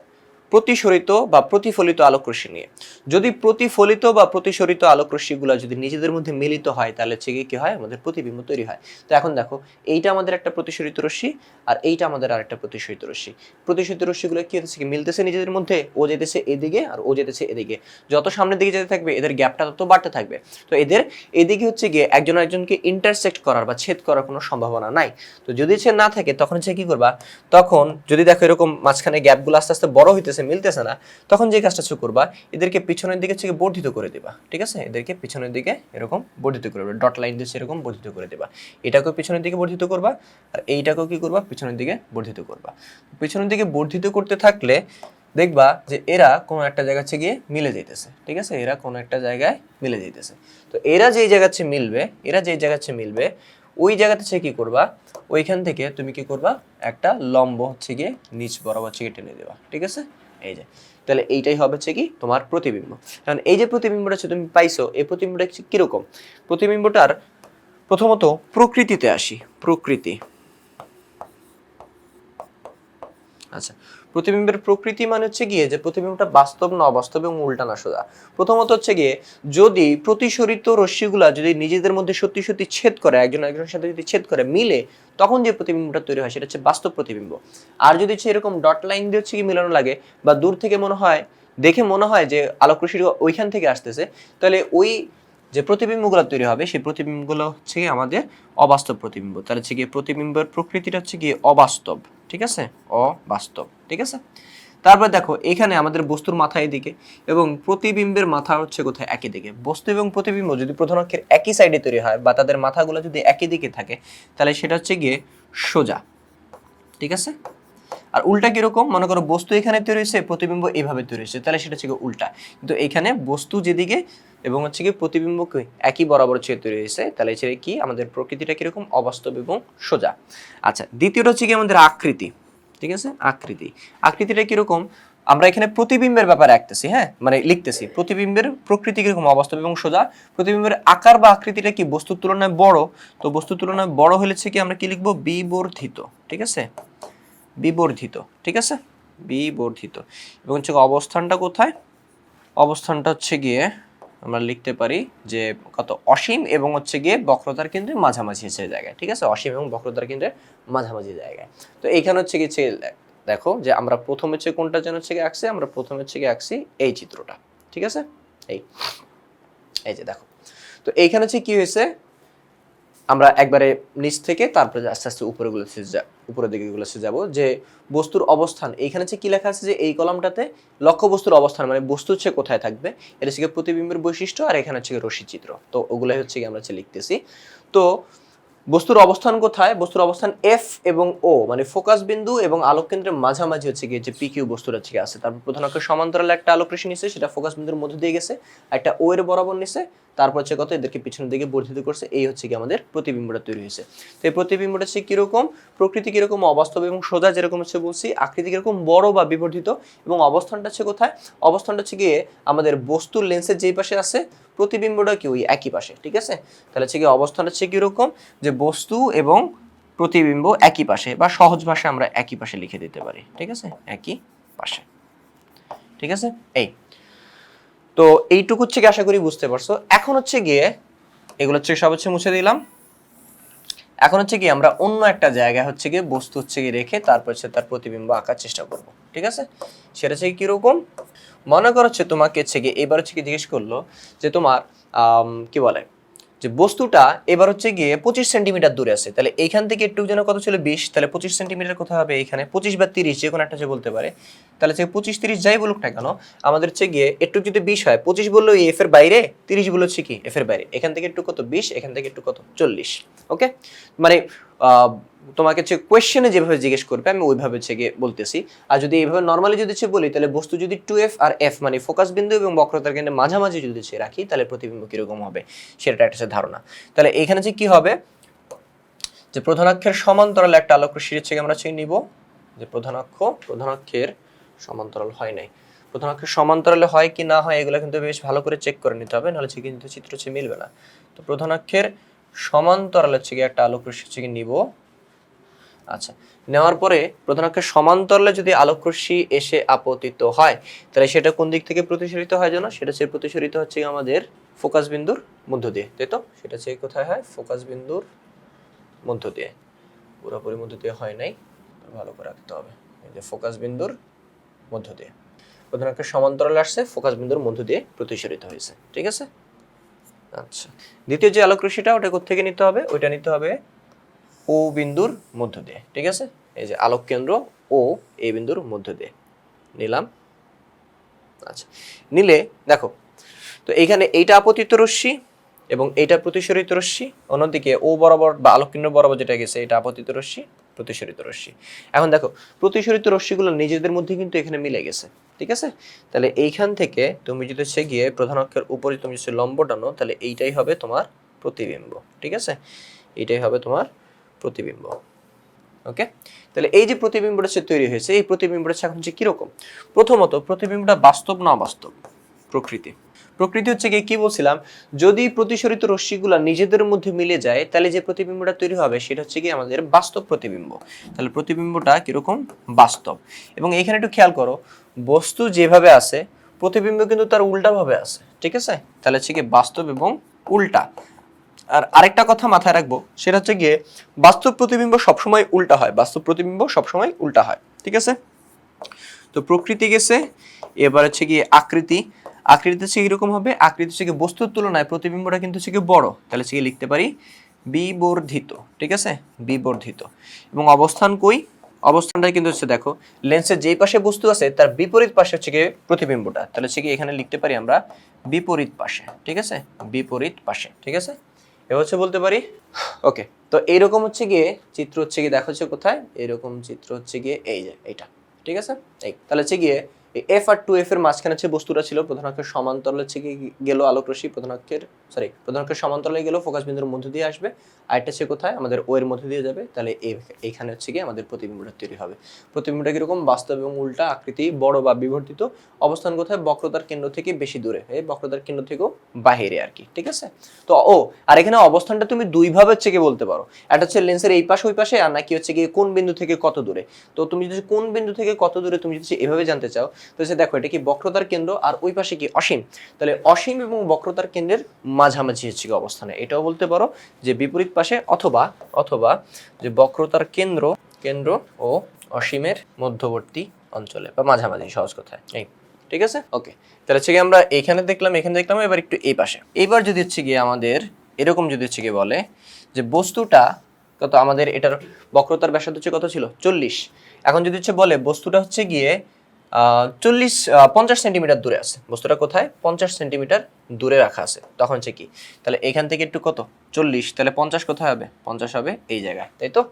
প্রতিসরিত বা প্রতিফলিত আলোক রশ্মি নিয়ে। যদি প্রতিফলিত বা প্রতিসরিত আলোক রশ্মিগুলো যদি নিজেদের মধ্যে মিলিত হয় তাহলে হচ্ছে কি হয়, আমাদের প্রতিবিম্ব তৈরি হয়। তো এখন দেখো এইটা আমাদের একটা প্রতিসরিত রশ্মি আর এইটা আমাদের আরেকটা প্রতিসরিত রশ্মি। প্রতিসরিত রশ্মিগুলো কি হচ্ছে, কি মিলতেছে নিজেদের মধ্যে, ও যেতেছে এদিকে আর ও যেতেছে এদিকে। যত সামনের দিকে যেতে থাকবে এদের গ্যাপটা তত বাড়তে থাকবে। তো এদের এদিকে হচ্ছে গিয়ে একজন আরেকজনকে ইন্টারসেক্ট করার বা ছেদ করার কোনো সম্ভাবনা নাই। তো যদি ছেদ না থাকে তখন হচ্ছে কি করবা, তখন যদি দেখো এরকম মাঝখানে গ্যাপগুলো আস্তে আস্তে বড় হইতেছে, মিলতেছে না, তখন যে কাজটা করবা এদেরকে পিছনের দিকে থেকে বর্ধিত করে দিবা। ঠিক আছে, এদেরকে পিছনের দিকে এরকম বর্ধিত করে দিবা, ডট লাইন দিয়ে এরকম বর্ধিত করে দিবা। এটাকেও পিছনের দিকে বর্ধিত করবা আর এইটাকেও কি করবা, পিছনের দিকে বর্ধিত করবা। পিছনের দিকে বর্ধিত করতে থাকলে দেখবা যে এরা কোনো একটা জায়গা থেকে গিয়ে মিলে যাইতেছে। ঠিক আছে, এরা কোনো একটা জায়গায় মিলে যাইতেছে। তো এরা যেই জায়গা থেকে মিলবে, ওই জায়গাতে সে কি করবা, ওইখান থেকে তুমি কি করবা, একটা লম্ব হচ্ছে গিয়ে নিচ বরাবর হচ্ছে টেনে দেবা। ঠিক আছে, এই যে তাহলে এইটাই হবে হচ্ছে কি তোমার প্রতিবিম্ব। কারণ এই যে প্রতিবিম্বটা হচ্ছে তুমি পাইছো, এই প্রতিবিম্বটা কিরকম, প্রতিবিম্বটার প্রথমত প্রকৃতিতে আসি, প্রকৃতি। আচ্ছা, প্রতিবিম্বের প্রকৃতি মানে হচ্ছে গিয়ে যে প্রতিবিম্বটা বাস্তব না অবাস্তব এবং উল্টা না সোজা। প্রথমত হচ্ছে গিয়ে যদি প্রতিসরিত রশ্মিগুলা যদি নিজেদের মধ্যে সত্যি সত্যি ছেদ করে, একজন একজনের সাথে যদি ছেদ করে মিলে, তখন যে প্রতিবিম্বটা তৈরি হয় সেটা হচ্ছে বাস্তব প্রতিবিম্ব। আর যদি হচ্ছে এরকম ডট লাইন দিয়ে হচ্ছে কি মিলানো লাগে বা দূর থেকে মনে হয়, দেখে মনে হয় যে আলোক রশ্মি ওইখান থেকে আসতেছে, তাহলে ওই যে প্রতিবিম্বগুলো তৈরি হবে সেই প্রতিবিম্বগুলো হচ্ছে কি আমাদের অবাস্তব প্রতিবিম্ব। তাহলে হচ্ছে কি প্রতিবিম্বের প্রকৃতিটা হচ্ছে কি অবাস্তব, ঠিক আছে, অবাস্তব, ঠিক আছে। তারপর দেখো এখানে আমাদের বস্তুর মাথা এদিকে এবং প্রতিবিম্বের মাথা হচ্ছে কোথায়, একই দিকে। বস্তু এবং প্রতিবিম্ব যদি প্রধান অক্ষের একই সাইডে তৈরি হয় বা তাদের মাথাগুলো যদি একই দিকে থাকে তাহলে সেটা হচ্ছে গিয়ে সোজা, ঠিক আছে। আর উল্টা কিরকম, মনে করো বস্তু এখানে তৈরি হয়েছে, প্রতিবিম্ব এইভাবে তৈরি হয়েছে, তাহলে সেটা হচ্ছে উল্টা। কিন্তু এখানে বস্তু যেদিকে এবং হচ্ছে কি প্রতিবিম্ব একই বরাবর হচ্ছে তৈরি হয়েছে, তাহলে সেটা কি আমাদের প্রকৃতিটা কিরকম, অবাস্তব এবং সোজা। আচ্ছা, দ্বিতীয়টা হচ্ছে কি আমাদের আকৃতি, ঠিক আছে। আকৃতিটা কিরকম, আমরা এখানে প্রতিবিম্বের ব্যাপারে আঁকতেছি, হ্যাঁ মানে লিখতেছি প্রতিবিম্বের প্রকৃতি কিরকম, অবাস্তব এবং সোজা। প্রতিবিম্বের আকার বা আকৃতিটা কি বস্তুর তুলনায় বড়, তো বস্তুর তুলনায় বড় হলেছে কি আমরা কি লিখবো, বিবর্ধিত, ঠিক আছে, বিবর্ধিত, ঠিক আছে, বিবর্ধিত। এবং হচ্ছে অবস্থানটা কোথায়, অবস্থানটা হচ্ছে গিয়ে আমরা লিখতে পারি যে কত, অসীম এবং হচ্ছে গিয়ে বক্রতার কেন্দ্রের মাঝামাঝি সে জায়গায়, ঠিক আছে, অসীম এবং বক্রতার কেন্দ্রের মাঝামাঝি জায়গায়। তো এইখানে হচ্ছে কি দেখো যে আমরা প্রথমে হচ্ছে কোনটা যেন হচ্ছে গিয়ে আঁকছি, আমরা প্রথমে হচ্ছে গিয়ে আঁকছি এই চিত্রটা, ঠিক আছে, এই এই যে দেখো। তো এইখানে হচ্ছে কি হয়েছে, আমরা একবারে নিচ থেকে তারপরে আস্তে আস্তে উপরের দিকে যাব যে বস্তুর অবস্থান। এইখানে হচ্ছে কি লেখা আছে যে এই কলামটাতে লক্ষ্য বস্তুর অবস্থান, মানে বস্তু হচ্ছে কোথায় থাকবে, এটা হচ্ছে প্রতিবিম্বের বৈশিষ্ট্য, আর এখানে হচ্ছে রশ্মি চিত্র। তো ওগুলাই হচ্ছে আমরা হচ্ছে লিখতেছি। তো বস্তুর অবস্থান কোথায়, বস্তুর অবস্থান এফ এবং ও, মানে ফোকাস বিন্দু এবং আলোক কেন্দ্রের মাঝামাঝি হচ্ছে গিয়ে যে পি কিউ বস্তুটা হচ্ছে আছে। তারপর প্রধান অক্ষের সমান্তরালে একটা আলোক রশ্মি নিছে, সেটা ফোকাস বিন্দুর মধ্যে দিয়ে গেছে, একটা ও এর বরাবর নিছে, তারপর হচ্ছে কত এদেরকে পিছনের দিকে বর্ধিত করছে, এই হচ্ছে কি আমাদের প্রতিবিম্বটা তৈরি হয়েছে। তো এই প্রতিবিম্বটা হচ্ছে কিরকম, প্রকৃতি কিরকম, অবাস্তব এবং সোজা, যেরকম হচ্ছে বলছি, আকৃতি কিরকম, বড় বা বিবর্ধিত, এবং অবস্থানটা হচ্ছে কোথায়, অবস্থানটা হচ্ছে গিয়ে আমাদের বস্তুর লেন্সের যেই পাশে আছে, প্রতিবিম্বটা কি ওই একই পাশে, ঠিক আছে। তাহলে হচ্ছে কি অবস্থানটা হচ্ছে কিরকম, যে বস্তু এবং প্রতিবিম্ব একই পাশে, বা সহজ ভাষায় আমরা একই পাশে লিখে দিতে পারি, ঠিক আছে, একই পাশে, ঠিক আছে। এই তো এইটুকু হচ্ছে কি আশা করি বুঝতে পারছো। এখন হচ্ছে গিয়ে এগুলো হচ্ছে সব হচ্ছে মুছে দিলাম। এখন হচ্ছে কি আমরা অন্য একটা জায়গায় হচ্ছে গিয়ে বস্তু হচ্ছে গিয়ে রেখে তারপর হচ্ছে তার প্রতিবিম্ব আঁকার চেষ্টা করব, ঠিক আছে। সেটা হচ্ছে কিরকম, মনে করো হচ্ছে তোমাকে হচ্ছে গিয়ে এবার হচ্ছে কি জিজ্ঞেস করলো যে তোমার কি বলে যে বস্তুটা এবার হচ্ছে গিয়ে 25 সেন্টিমিটার দূরে আছে, তাহলে এইখান থেকে একটু যেন কত ছিল 20, তাহলে 25 সেন্টিমিটার কোথায় হবে, এখানে 25 বা 30 যে কোনো একটা যে বলতে পারে। তাহলে হচ্ছে 25-30 যাই বলুক না কেন, আমাদের হচ্ছে গিয়ে একটু যদি 20 হয়, 25 বললো এফ এর বাইরে, 30 বললো হচ্ছে কি এফ এর বাইরে, এখান থেকে একটু কত 20, এখান থেকে একটু কত 40, ওকে। মানে তোমাকে হচ্ছে কোয়েশ্চেনে যেভাবে জিজ্ঞেস করবে আমি ওইভাবে হচ্ছে গিয়ে বলতেছি। আর যদি এইভাবে নর্মালি যদি হচ্ছে বলি, তাহলে বস্তু যদি 2f আর f মানে ফোকাস বিন্দু এবং বক্রতার কেন্দ্রের মাঝামাঝি যদি হচ্ছে রাখি, তাহলে প্রতিবিম্ব কিরকম হবে সেটা একটা ধারণা। তাহলে এখানে যে কি হবে, যে প্রধানাক্ষের সমান্তরালে একটা আলোক রশ্মি হচ্ছে আমরা হচ্ছে নিব, যে প্রধানাক্ষের সমান্তরাল হয় নাই, প্রধানাক্ষের সমান্তরালে হয় কি না হয় এগুলো কিন্তু বেশ ভালো করে চেক করে নিতে হবে, নাহলে কিন্তু চিত্র হচ্ছে মিলবে না। তো প্রধানাক্ষের সমান্তরালে হচ্ছে একটা আলোক রশ্মি হচ্ছে নিব। আচ্ছা, নেওয়ার পরে প্রধানাক্ষের সমান্তরালে যদি আলোক রশ্মি এসে আপতিত হয়, তাহলে সেটা কোন দিক থেকে প্রতিসরিত হয় জানো, সেটা হচ্ছে প্রতিসরিত হচ্ছে আমাদের ফোকাস বিন্দুর মধ্য দিয়ে, তাই তো। সেটা হচ্ছে কোথায় হয়, ফোকাস বিন্দুর মধ্য দিয়ে, পুরোপুরি মধ্য দিয়ে হয় নাই, ভালো করে রাখতে হবে, এই যে ফোকাস বিন্দুর মধ্য দিয়ে প্রধানাক্ষের সমান্তরালে আসছে, ফোকাস বিন্দুর মধ্য দিয়ে প্রতিসরিত হয়েছে, ঠিক আছে। আচ্ছা, দ্বিতীয় যে আলোক রশ্মিটা ওটা কোথা থেকে নিতে হবে, ওইটা নিতে হবে ও বিন্দুর মধ্য দিয়ে, ঠিক আছে। এই যে আলোক কেন্দ্র ও এ বিন্দুর মধ্য দিয়ে নিলাম। আচ্ছা, নিলে দেখো তো এইখানে এইটা আপতিত রশ্মি এবং এইটা প্রতিসরিত রশ্মি, অন্যদিকে ও বরাবর বা আলোক কেন্দ্র বরাবর যেটা গেছে এটা আপতিত রশ্মি, প্রতিসরিত রশ্মি। এখন দেখো প্রতিসরিত রশ্মিগুলো নিজেদের মধ্যে কিন্তু এখানে মিলে গেছে, ঠিক আছে। তাহলে এইখান থেকে তুমি যদি হচ্ছে গিয়ে প্রধান অক্ষের উপরে তুমি যদি লম্ব টানো, তাহলে এইটাই হবে তোমার প্রতিবিম্ব, ঠিক আছে, এইটাই হবে তোমার প্রতিবিম্ব, ওকে। তাহলে এই যে প্রতিবিম্বটা তৈরি হয়েছে, এই প্রতিবিম্বটা এখন হচ্ছে কিরকম, প্রথমত প্রতিবিম্বটা বাস্তব না অবাস্তব, প্রকৃতি হচ্ছে কি বলছিলাম, যদি প্রতিসরিত রশ্মিগুলো নিজেদের মধ্যে মিলে যায়, তাহলে যে প্রতিবিম্বটা তৈরি হবে সেটা হচ্ছে কি আমাদের বাস্তব প্রতিবিম্ব। তাহলে প্রতিবিম্বটা কিরকম, বাস্তব। এবং এখানে একটু খেয়াল করো, বস্তু যেভাবে আছে প্রতিবিম্ব কিন্তু তার উল্টা ভাবে আছে, ঠিক আছে। তাহলে হচ্ছে কি বাস্তব এবং উল্টা। আর আরেকটা কথা মাথায় রাখবো, সেটা হচ্ছে গিয়ে বাস্তব প্রতিবিম্ব সবসময় উল্টা হয়, বাস্তব প্রতিবিম্ব সবসময় উল্টা হয়, ঠিক আছে। তো প্রকৃতি গেছে এবার হচ্ছে কি আকৃতি, আকৃতি হচ্ছে এরকম হবে, আকৃতি হচ্ছে কি বস্তুর তুলনায় প্রতিবিম্বটা কিন্তু হচ্ছে কি বড়, তাহলে হচ্ছে কি লিখতে পারি বিবর্ধিত, ঠিক আছে, বিবর্ধিত। এবং অবস্থান কই, অবস্থানটা কিন্তু হচ্ছে দেখো লেন্সের যেই পাশে বস্তু আছে তার বিপরীত পাশে হচ্ছে কি প্রতিবিম্বটা, তাহলে হচ্ছে কি এখানে লিখতে পারি আমরা বিপরীত পাশে, ঠিক আছে, বিপরীত পাশে, ঠিক আছে। এবার হচ্ছে বলতে পারি ওকে। তো এইরকম হচ্ছে গিয়ে চিত্র হচ্ছে গিয়ে দেখা হচ্ছে কোথায়, এরকম চিত্র হচ্ছে গিয়ে এই যে এইটা, ঠিক আছে। এই তাহলে হচ্ছে গিয়ে এফ আর টু এফ এর মাঝখানে হচ্ছে বস্তুটা ছিল, প্রধান অক্ষের সমান্তরালে হচ্ছে গিয়ে গেল আলোক রশ্মি, প্রধান অক্ষের সমান্তরালে গেল, ফোকাস বিন্দুর মধ্য দিয়ে আসবে, আর এটা হচ্ছে কোথায় আমাদের ও এর মধ্য দিয়ে যাবে, তাহলে এইখানে হচ্ছে গিয়ে আমাদের প্রতিবিম্বটা তৈরি হবে। প্রতিবিম্বটা কিরকম, বাস্তব এবং উল্টা, আকৃতি বড় বা বিবর্তিত, অবস্থান কোথায়, বক্রতার কেন্দ্র থেকে বেশি দূরে, এই বক্রতার কেন্দ্র থেকেও বাহিরে আর কি, ঠিক আছে। তো আর এখানে অবস্থানটা তুমি দুই ভাবে হচ্ছে কি বলতে পারো, একটা হচ্ছে লেন্সের এই পাশে ওই পাশে, আর নাকি হচ্ছে গিয়ে কোন বিন্দু থেকে কত দূরে। তো তুমি যদি কোন বিন্দু থেকে কত দূরে তুমি যদি এভাবে জানতে চাও, তো দেখো এটা কি বক্রতার কেন্দ্র আর ওই পাশে কি অসীম, তাহলে অসীম এবং বক্রতার কেন্দ্রের মাঝামাঝি হচ্ছে কি অবস্থানে, এটাও বলতে পারো যে বিপরীত পাশে, অথবা অথবা যে বক্রতার কেন্দ্র ও অসীমের মধ্যবর্তী অঞ্চলে বা মাঝামাঝি, সহজ কথায় এই, ঠিক আছে। ওকে, তাহলে হচ্ছে গিয়ে আমরা এখানে দেখলাম, এবার একটু এই পাশে। এইবার যদি হচ্ছে গিয়ে আমাদের এরকম যদি হচ্ছে গিয়ে বলে যে বস্তুটা কত, আমাদের এটার বক্রতার ব্যাসার্ধ হচ্ছে কত ছিল 40, এখন যদি হচ্ছে বলে বস্তুটা হচ্ছে গিয়ে 50 সেন্টিমিটার দূরে আছে, বস্তুটা কোথায় 50 সেন্টিমিটার দূরে রাখা আছে, তখন হচ্ছে কি, তাহলে এখান থেকে একটু কত 40, তাহলে 50 কোথায় হবে, 50 হবে এই জায়গায়, তাই তো।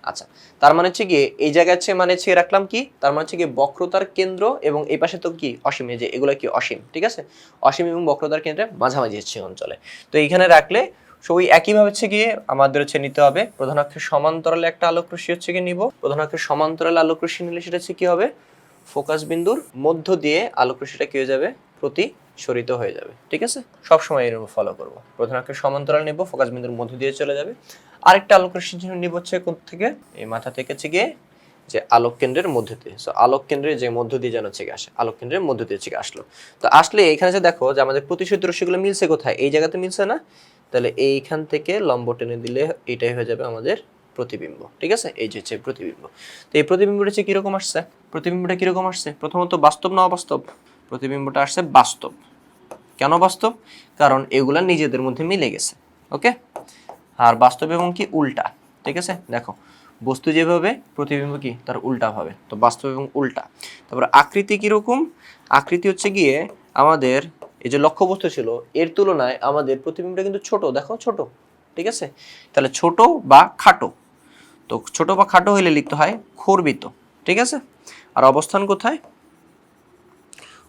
আচ্ছা, তার মানে হচ্ছে গিয়ে এই জায়গায় হচ্ছে মানে হচ্ছে রাখলাম কি, তার মানে হচ্ছে গিয়ে বক্রতার কেন্দ্র এবং এই পাশে তো কি অসীম, যে এগুলো কি অসীম, ঠিক আছে, অসীম এবং বক্রতার কেন্দ্রের মাঝামাঝি হচ্ছে অঞ্চলে। তো এইখানে রাখলে ওই একইভাবে হচ্ছে গিয়ে আমাদের হচ্ছে নিতে হবে প্রধান অক্ষের সমান্তরালে একটা আলোক রশ্মি হচ্ছে গিয়ে নিব, প্রধান অক্ষের সমান্তরালে আলোক রশ্মি নিলে সেটা হচ্ছে কি হবে, ফোকাস বিন্দুর মধ্য দিয়ে আলোক রশ্মিটা কি হয়ে যাবে, প্রতিসরিত হয়ে যাবে, ঠিক আছে। সব সময় এরকম ফলো করব, প্রধান অক্ষের সমান্তরাল নেব, ফোকাস বিন্দুর মধ্য দিয়ে চলে যাবে। আরেকটা আলোক রশ্মি নিব হচ্ছে কোথা থেকে, এই মাথা থেকে হচ্ছে গিয়ে যে আলোক কেন্দ্রের মধ্য দিয়ে, সো আলোক কেন্দ্রের যে মধ্য দিয়ে যেন হচ্ছে আসে, আলোক কেন্দ্রের মধ্য দিয়ে হচ্ছে আসলো। তো আসলে এখানে যে দেখো যে আমাদের প্রতিসরিত রশ্মিগুলো মিলছে কোথায়, এই জায়গাতে মিলছে না, তাহলে এইখান থেকে লম্ব টেনে দিলে এটাই হয়ে যাবে আমাদের প্রতিবিম্ব, ঠিক আছে, এই যে হচ্ছে প্রতিবিম্ব। তো এই প্রতিবিম্বটা হচ্ছে কিরকম আসছে, প্রতিবিম্বটা কিরকম আসছে, প্রথমত বাস্তব না অবাস্তব, প্রতিবিম্বটা আসছে বাস্তব। কেন বাস্তব, কারণ এগুলা নিজেদের মধ্যে মিলে গেছে, ওকে। আর বাস্তব এবং কি উল্টা, ঠিক আছে, দেখো বস্তু যেভাবে প্রতিবিম্ব কি তার উল্টা ভাবে, তো বাস্তব এবং উল্টা। তারপর আকৃতি কিরকম, আকৃতি হচ্ছে গিয়ে আমাদের এই যে লক্ষ্যবস্তু ছিল এর তুলনায় আমাদের প্রতিবিম্বটা কিন্তু ছোট, দেখো ছোট, ঠিক আছে, তাহলে ছোট বা খাটো, তো ছোট বা খাটো হইলে লিখতে হয় খর্বিত, ঠিক আছে। আর অবস্থান কোথায়,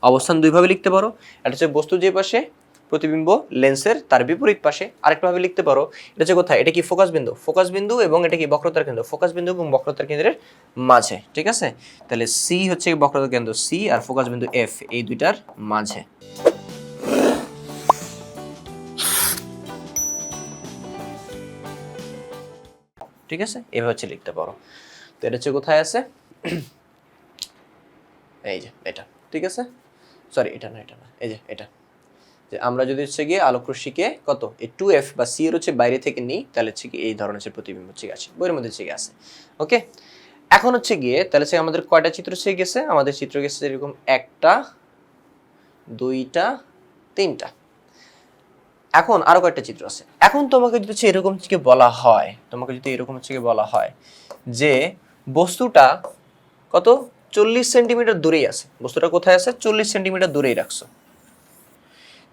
অবস্থান দুইভাবে লিখতে পারো, এটা হচ্ছে বস্তু যে পাশে, প্রতিবিম্ব লেন্সের তার বিপরীত পাশে, আরেকটা ভাবে লিখতে পারো এটা হচ্ছে কোথায়, এটা কি ফোকাস বিন্দু, ফোকাস বিন্দু এবং এটা কি বক্রতার কেন্দ্র, ফোকাস বিন্দু এবং বক্রতার কেন্দ্রের মাঝে, ঠিক আছে। তাহলে সি হচ্ছে বক্রতার কেন্দ্র সি আর ফোকাস বিন্দু এফ, এই দুইটার মাঝে, ঠিক আছে, এভাবে হচ্ছে লিখতে পারো। তো এটা হচ্ছে কোথায় আছে, এই যে এটা, ঠিক আছে, সরি এটা না, এই যে এটা, যে আমরা যদি হচ্ছে গিয়ে আলোক রশ্মিকে কত এই 2f বা c এর হচ্ছে বাইরে থেকে নিই, তাহলে হচ্ছে কি এই ধরনের হচ্ছে প্রতিবিম্ব হচ্ছে আছে, বইয়ের মধ্যে হচ্ছে আছে, ওকে। এখন হচ্ছে গিয়ে তাহলে হচ্ছে আমাদের কয়টা চিত্র হচ্ছে গেছে, আমাদের চিত্র গেছে এরকম একটা, দুইটা, তিনটা। এখন আরো কয়েকটা চিত্র আছে। এখন তোমাকে যদি হচ্ছে এরকম হচ্ছে বলা হয়, তোমাকে যদি এরকম হচ্ছে বলা হয় যে বস্তুটা কত 40 সেন্টিমিটার দূরেই আছে, বস্তুটা কোথায় আছে 40 সেন্টিমিটার দূরেই রাখছো,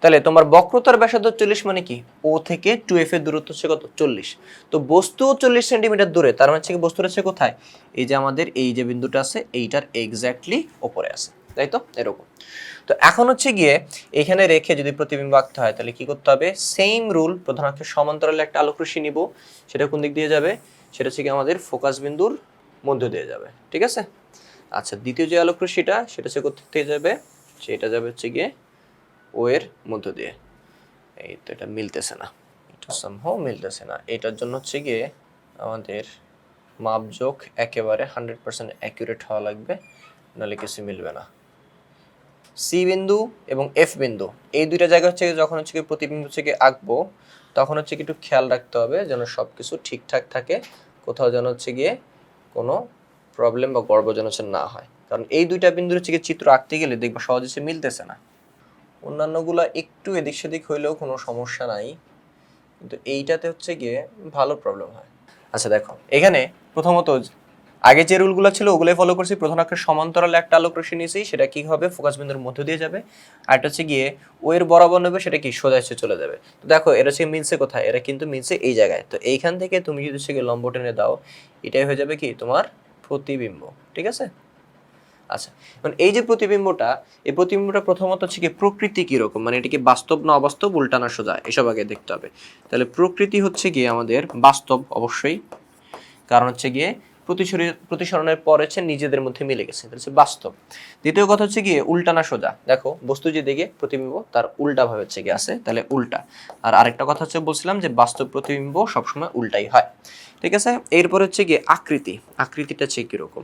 তাহলে তোমার বক্রতার ব্যাসার্ধ 40 মানে কি ও থেকে 2f এর দূরত্ব হচ্ছে কত 40, তো বস্তু 40 সেন্টিমিটার দূরে, তার মানে হচ্ছে কি বস্তুটা আছে কোথায়, এই যে আমাদের এই যে বিন্দুটা আছে এইটার এক্স্যাক্টলি উপরে আছে, তাই তো এরকম। তো এখন হচ্ছে গিয়ে এখানে রেখে যদি প্রতিবিম্ব আঁকতে হয় তাহলে কি করতে হবে, সেম রুল, প্রধান অক্ষের সমান্তরালে একটা আলোক রশ্মি নিব, সেটা কোন দিক দিয়ে যাবে, সেটা হচ্ছে কি আমাদের ফোকাস বিন্দুর মধ্য দিয়ে যাবে, ঠিক আছে। আচ্ছা, দ্বিতীয় যে আলোক রশ্মিটা সেটা হচ্ছে কোথা থেকে যাবে, সেটা যাবে হচ্ছে গিয়ে ও এর মধ্য দিয়ে, এই তো এটা মিলতেছে না, এটা সামহাও মিলতেছে না, এটার জন্য হচ্ছে গিয়ে আমাদের মাপজোক একেবারে 100% অ্যাকুরেট হওয়া লাগবে, নাহলে কিছু মিলবে না। সি বিন্দু এবং এফ বিন্দু এই দুইটা জায়গা হচ্ছে যখন হচ্ছে প্রতিবিম্ব হচ্ছে আঁকবো, তখন হচ্ছে একটু খেয়াল রাখতে হবে যেন সবকিছু ঠিকঠাক থাকে, কোথাও যেন হচ্ছে গিয়ে কোনো প্রবলেম বা গড়বড় যেন না হয়, কারণ কারণ এই দুইটা বিন্দুর হচ্ছে গিয়ে চিত্র আঁকতে গেলে দেখবা সহজে সে মিলতেছে না। অন্যান্যগুলা একটু এদিক সেদিক হইলেও কোনো সমস্যা নাই, কিন্তু এইটাতে হচ্ছে গিয়ে ভালো প্রবলেম হয়। আচ্ছা দেখো এখানে প্রথমত আগে যে রুলগুলো ছিল ওগুলোই ফলো করছি। প্রধান অক্ষের সমান্তরালে একটা আলোক রশ্মি নিয়েছি, সেটা কি হবে ফোকাস বিন্দুর মধ্য দিয়ে যাবে। আর এটা হচ্ছে গিয়ে ও এর বরাবর নেবে, সেটা কি সোজা এসে চলে যাবে। তো দেখো এরা হচ্ছে মিলছে কোথায়, এরা কিন্তু মিলছে এই জায়গায়। তো এইখান থেকে তুমি যদি হচ্ছে গিয়ে লম্ব টেনে দাও, এটাই হয়ে যাবে কি তোমার প্রতিবিম্ব, ঠিক আছে। আচ্ছা মানে এই যে প্রতিবিম্বটা, এই প্রতিবিম্বটা প্রথমত হচ্ছে কি প্রকৃতি কিরকম, মানে এটা কি বাস্তব না অবাস্তব, উল্টা না সোজা, এসব আগে দেখতে হবে। তাহলে প্রকৃতি হচ্ছে গিয়ে আমাদের বাস্তব অবশ্যই, কারণ হচ্ছে গিয়ে প্রতিসরণের পর হচ্ছে নিজেদের মধ্যে মিলে গেছে, হচ্ছে বাস্তব। দ্বিতীয় কথা হচ্ছে গিয়ে উল্টা না সোজা, দেখো বস্তু যে দিকে প্রতিবিম্ব তার উল্টা ভাবে হচ্ছে গিয়ে আছে, তাহলে উল্টা। আর আরেকটা কথা হচ্ছে বলছিলাম যে বাস্তব প্রতিবিম্ব সবসময় উল্টাই হয়, ঠিক আছে। এরপর হচ্ছে গিয়ে আকৃতিটা হচ্ছে কিরকম,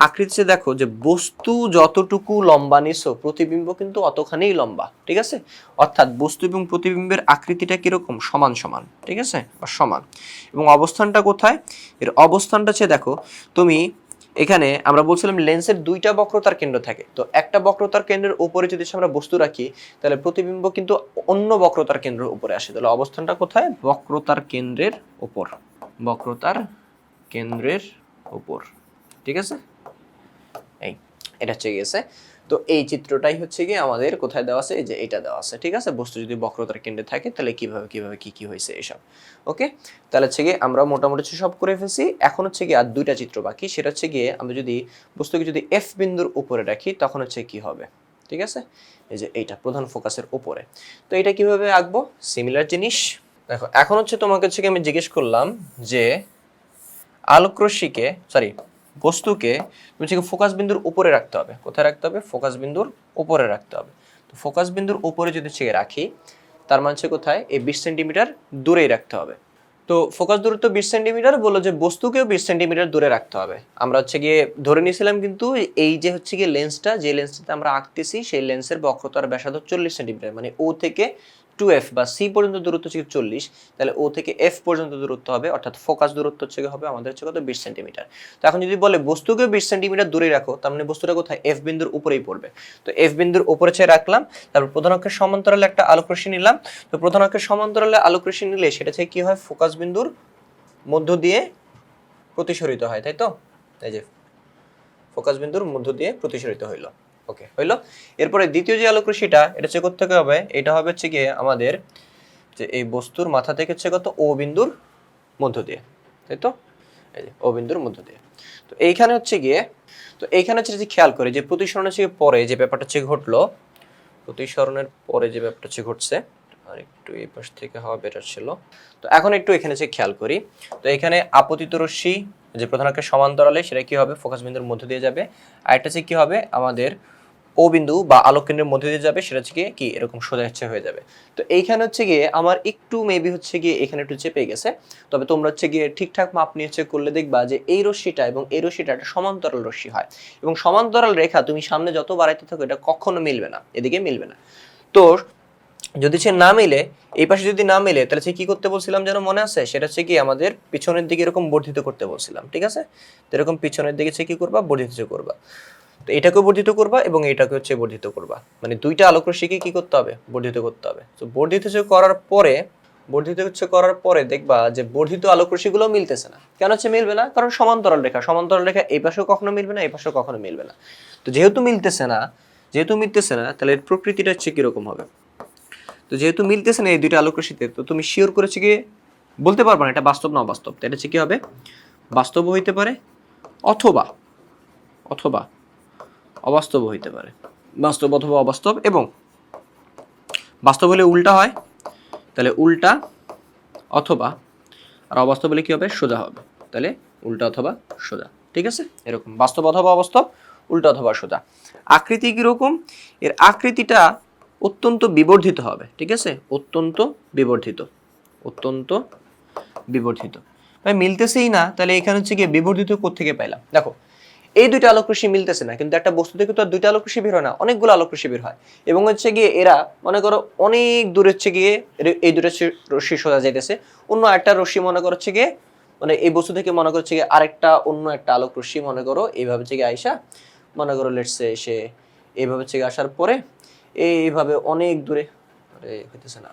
আকৃতিতে দেখো যে বস্তু যতটুকু লম্বা নিছো প্রতিবিম্ব কিন্তু অতখানিই লম্বা, ঠিক আছে। অর্থাৎ বস্তু এবং প্রতিবিম্বের আকৃতিটা কিরকম, সমান সমান, ঠিক আছে, বা সমান। এবং অবস্থানটা কোথায়, এর অবস্থানটা হচ্ছে দেখো তুমি এখানে আমরা বলছিলাম লেন্সের দুইটা বক্রতার কেন্দ্র থাকে, তো একটা বক্রতার কেন্দ্রের উপরে যদি আমরা বস্তু রাখি তাহলে প্রতিবিম্ব কিন্তু অন্য বক্রতার কেন্দ্রের উপরে আসে। তাহলে অবস্থানটা কোথায়, বক্রতার কেন্দ্রের উপর, বক্রতার কেন্দ্রের উপর, ঠিক আছে। এই এটা হচ্ছে গিয়েছে। তো এই চিত্রটাই হচ্ছে গিয়ে আমাদের কোথায় দেওয়া আছে, এই যে এটা দেওয়া আছে, ঠিক আছে। বস্তু যদি বক্রতার কেন্দ্রে থাকে তাহলে কিভাবে কিভাবে কি কি হয়েছে এসব, ওকে। তাহলে হচ্ছে গিয়ে আমরা মোটামুটি সব করে ফেলছি। এখন হচ্ছে গিয়ে আর দুইটা চিত্র বাকি, সেটা হচ্ছে গিয়ে আমরা যদি বস্তুকে যদি এফ বিন্দুর উপরে রাখি তখন হচ্ছে কি হবে, ঠিক আছে। এই যে এইটা প্রধান ফোকাসের উপরে, তো এটা কিভাবে আঁকবো, সিমিলার জিনিস। দেখো এখন হচ্ছে তোমাকে হচ্ছে আমি জিজ্ঞেস করলাম যে আলোকরশ্মিকে বস্তুকে তুমি ফোকাস বিন্দুর উপরে রাখতে হবে, কোথায় রাখতে হবে, ফোকাস বিন্দুর উপরে রাখতে হবে। তো ফোকাস বিন্দুর উপরে যদি রাখি তার মানে হচ্ছে কোথায়, এই 20 সেন্টিমিটার দূরেই রাখতে হবে। তো ফোকাস দূরত্ব 20 সেন্টিমিটার, বললো যে বস্তুকেও 20 সেন্টিমিটার দূরে রাখতে হবে। আমরা হচ্ছে গিয়ে ধরে নিয়েছিলাম কিন্তু এই যে হচ্ছে গিয়ে লেন্সটা, যে লেন্সটাতে আমরা আঁকতেছি সেই লেন্সের বক্রতার ব্যাসার্ধ 40 সেন্টিমিটার, মানে ও থেকে টু এফ বা সি পর্যন্ত দূরত্ব হচ্ছে 40, তাহলে ও থেকে এফ পর্যন্ত দূরত্ব হবে, অর্থাৎ ফোকাস দূরত্ব হচ্ছে হবে আমাদের হচ্ছে কত, 20 সেন্টিমিটার। তো এখন যদি বলে বস্তুকে 20 সেন্টিমিটার দূরে রাখো, তার মানে বস্তুটা কোথায়, এফ বিন্দুর উপরেই পড়বে। তো এফ বিন্দুর উপরে রাখলাম, তারপর প্রধান অক্ষের সমান্তরালে একটা আলোক রশ্মি নিলাম। তো প্রধান অক্ষের সমান্তরালে আলোক রশ্মি নিলে সেটা থেকে কি হয়, ফোকাস বিন্দুর মধ্য দিয়ে প্রতিসরিত হয়, তাই তো। এই যে ফোকাস বিন্দুর মধ্য দিয়ে প্রতিসরিত হইল, ওকে হইলো। এরপরে দ্বিতীয় যে আলোক রশ্মিটা, এটা চেক করতে হবে, এটা হবে হচ্ছে গিয়ে আমাদের যে এই বস্তুর মাথা থেকে হচ্ছে কত, ও বিন্দুর মধ্য দিয়ে, তাই তো, এই যে ও বিন্দুর মধ্য দিয়ে। তো এইখানে হচ্ছে গিয়ে, তো এইখানে হচ্ছে যে খেয়াল করে যে প্রতিসরণের হচ্ছে পরে যে ব্যাপারটা হচ্ছে ঘটলো, প্রতিসরণের পরে যে ব্যাপারটা হচ্ছে ঘটছে, আর একটু এই পাশ থেকে হাওয়া বেটার ছিল। তো এখন একটু এখানে যে খেয়াল করি, তো এখানে আপতিত রশ্মি যে প্রধান অক্ষের সমান্তরালে সেটা কি হবে, ফোকাস বিন্দুর মধ্য দিয়ে যাবে। আর একটা হচ্ছে কি হবে, আমাদের ও বিন্দু বা আলোক কেন্দ্রের মধ্যে দিয়ে যাবে, সেটা হচ্ছে গিয়ে কি এরকম সোজা হচ্ছে হয়ে যাবে। তো এইখানে হচ্ছে গিয়ে আমার একটু মেবি হচ্ছে গিয়ে এখানে একটু চেপে গেছে, তবে তোমরা হচ্ছে গিয়ে ঠিকঠাক মাপ নিয়ে চেক করলে দেখবা যে এই রশ্মিটা এবং এই রশ্মিটা একটা সমান্তরাল রশ্মি হয়, এবং সমান্তরাল রেখা তুমি সামনে যত বাড়াইতে থাকো এটা কখনো মিলবে না, এদিকে মিলবে না। তো যদি সে না মিলে, এই পাশে যদি না মিলে, তাহলে সে কি করতে বলছিলাম যেন মনে আছে, সেটা হচ্ছে কি আমাদের পিছনের দিকে এরকম বর্ধিত করতে বলছিলাম, ঠিক আছে। তো এরকম পিছনের দিকে সে কি করবা, বর্ধিত করবা। তো এটাকেও বর্ধিত করবা এবং এটাকে হচ্ছে বর্ধিত করবা, মানে দুইটা আলোক রশ্মিকে কি করতে হবে, বর্ধিত করতে হবে। তো বর্ধিত করার পরে দেখবা যে বর্ধিত আলোক রশ্মিগুলো মিলতেছে না। কেন হচ্ছে মিলবে না, কারণ সমান্তরাল রেখা এই পাশেও কখনো মিলবে না, এই পাশেও কখনো মিলবে না। তো যেহেতু মিলতেছে না তাহলে এর প্রকৃতিটা হচ্ছে কিরকম হবে। তো যেহেতু মিলতেছে না এই দুইটা আলোক রশ্মিতে, তো তুমি শিওর করেছে কি বলতে পারবা না এটা বাস্তব না অবাস্তব। এটা হচ্ছে কি হবে, বাস্তবও হইতে পারে অথবা অবাস্তব হইতে পারে, বাস্তব অথবা অবাস্তব। এবং বাস্তব হলে উল্টা হয়, তাহলে উল্টা অথবা, আর অবাস্তব হলে কি হবে, সোজা হবে, তাহলে উল্টা অথবা সোজা, ঠিক আছে। এরকম বাস্তব অথবা অবাস্তব, উল্টা অথবা সোজা। আকৃতি কিরকম, এর আকৃতিটা অত্যন্ত বিবর্ধিত হবে, ঠিক আছে, অত্যন্ত বিবর্ধিত। ভাই মিলতেছেই না, তাহলে এখানে হচ্ছে গিয়ে বিবর্ধিত কোত্থেকে পাইলাম। দেখো এই দুইটা আলোক রশ্মি মিলতেছে না, কিন্তু একটা বস্তু থেকে তো আর দুইটা আলোক রশ্মি বের হয় না, অনেকগুলো আলোক রশ্মি বের হয়। এবং হচ্ছে গিয়ে এরা মনে করো অনেক দূরে হচ্ছে গিয়ে এই দুটো রশ্মি সোজা যাইতেছে, অন্য একটা রশ্মি মনে করো হচ্ছে গিয়ে, মানে এই বস্তু থেকে মনে করছে গিয়ে আরেকটা অন্য একটা আলোক রশ্মি মনে করো এইভাবে হচ্ছে গিয়ে আইসা মনে করো লেটস সে সে এইভাবে হচ্ছে গিয়ে আসার পরে এইভাবে অনেক দূরে, আরে হইতেছে না,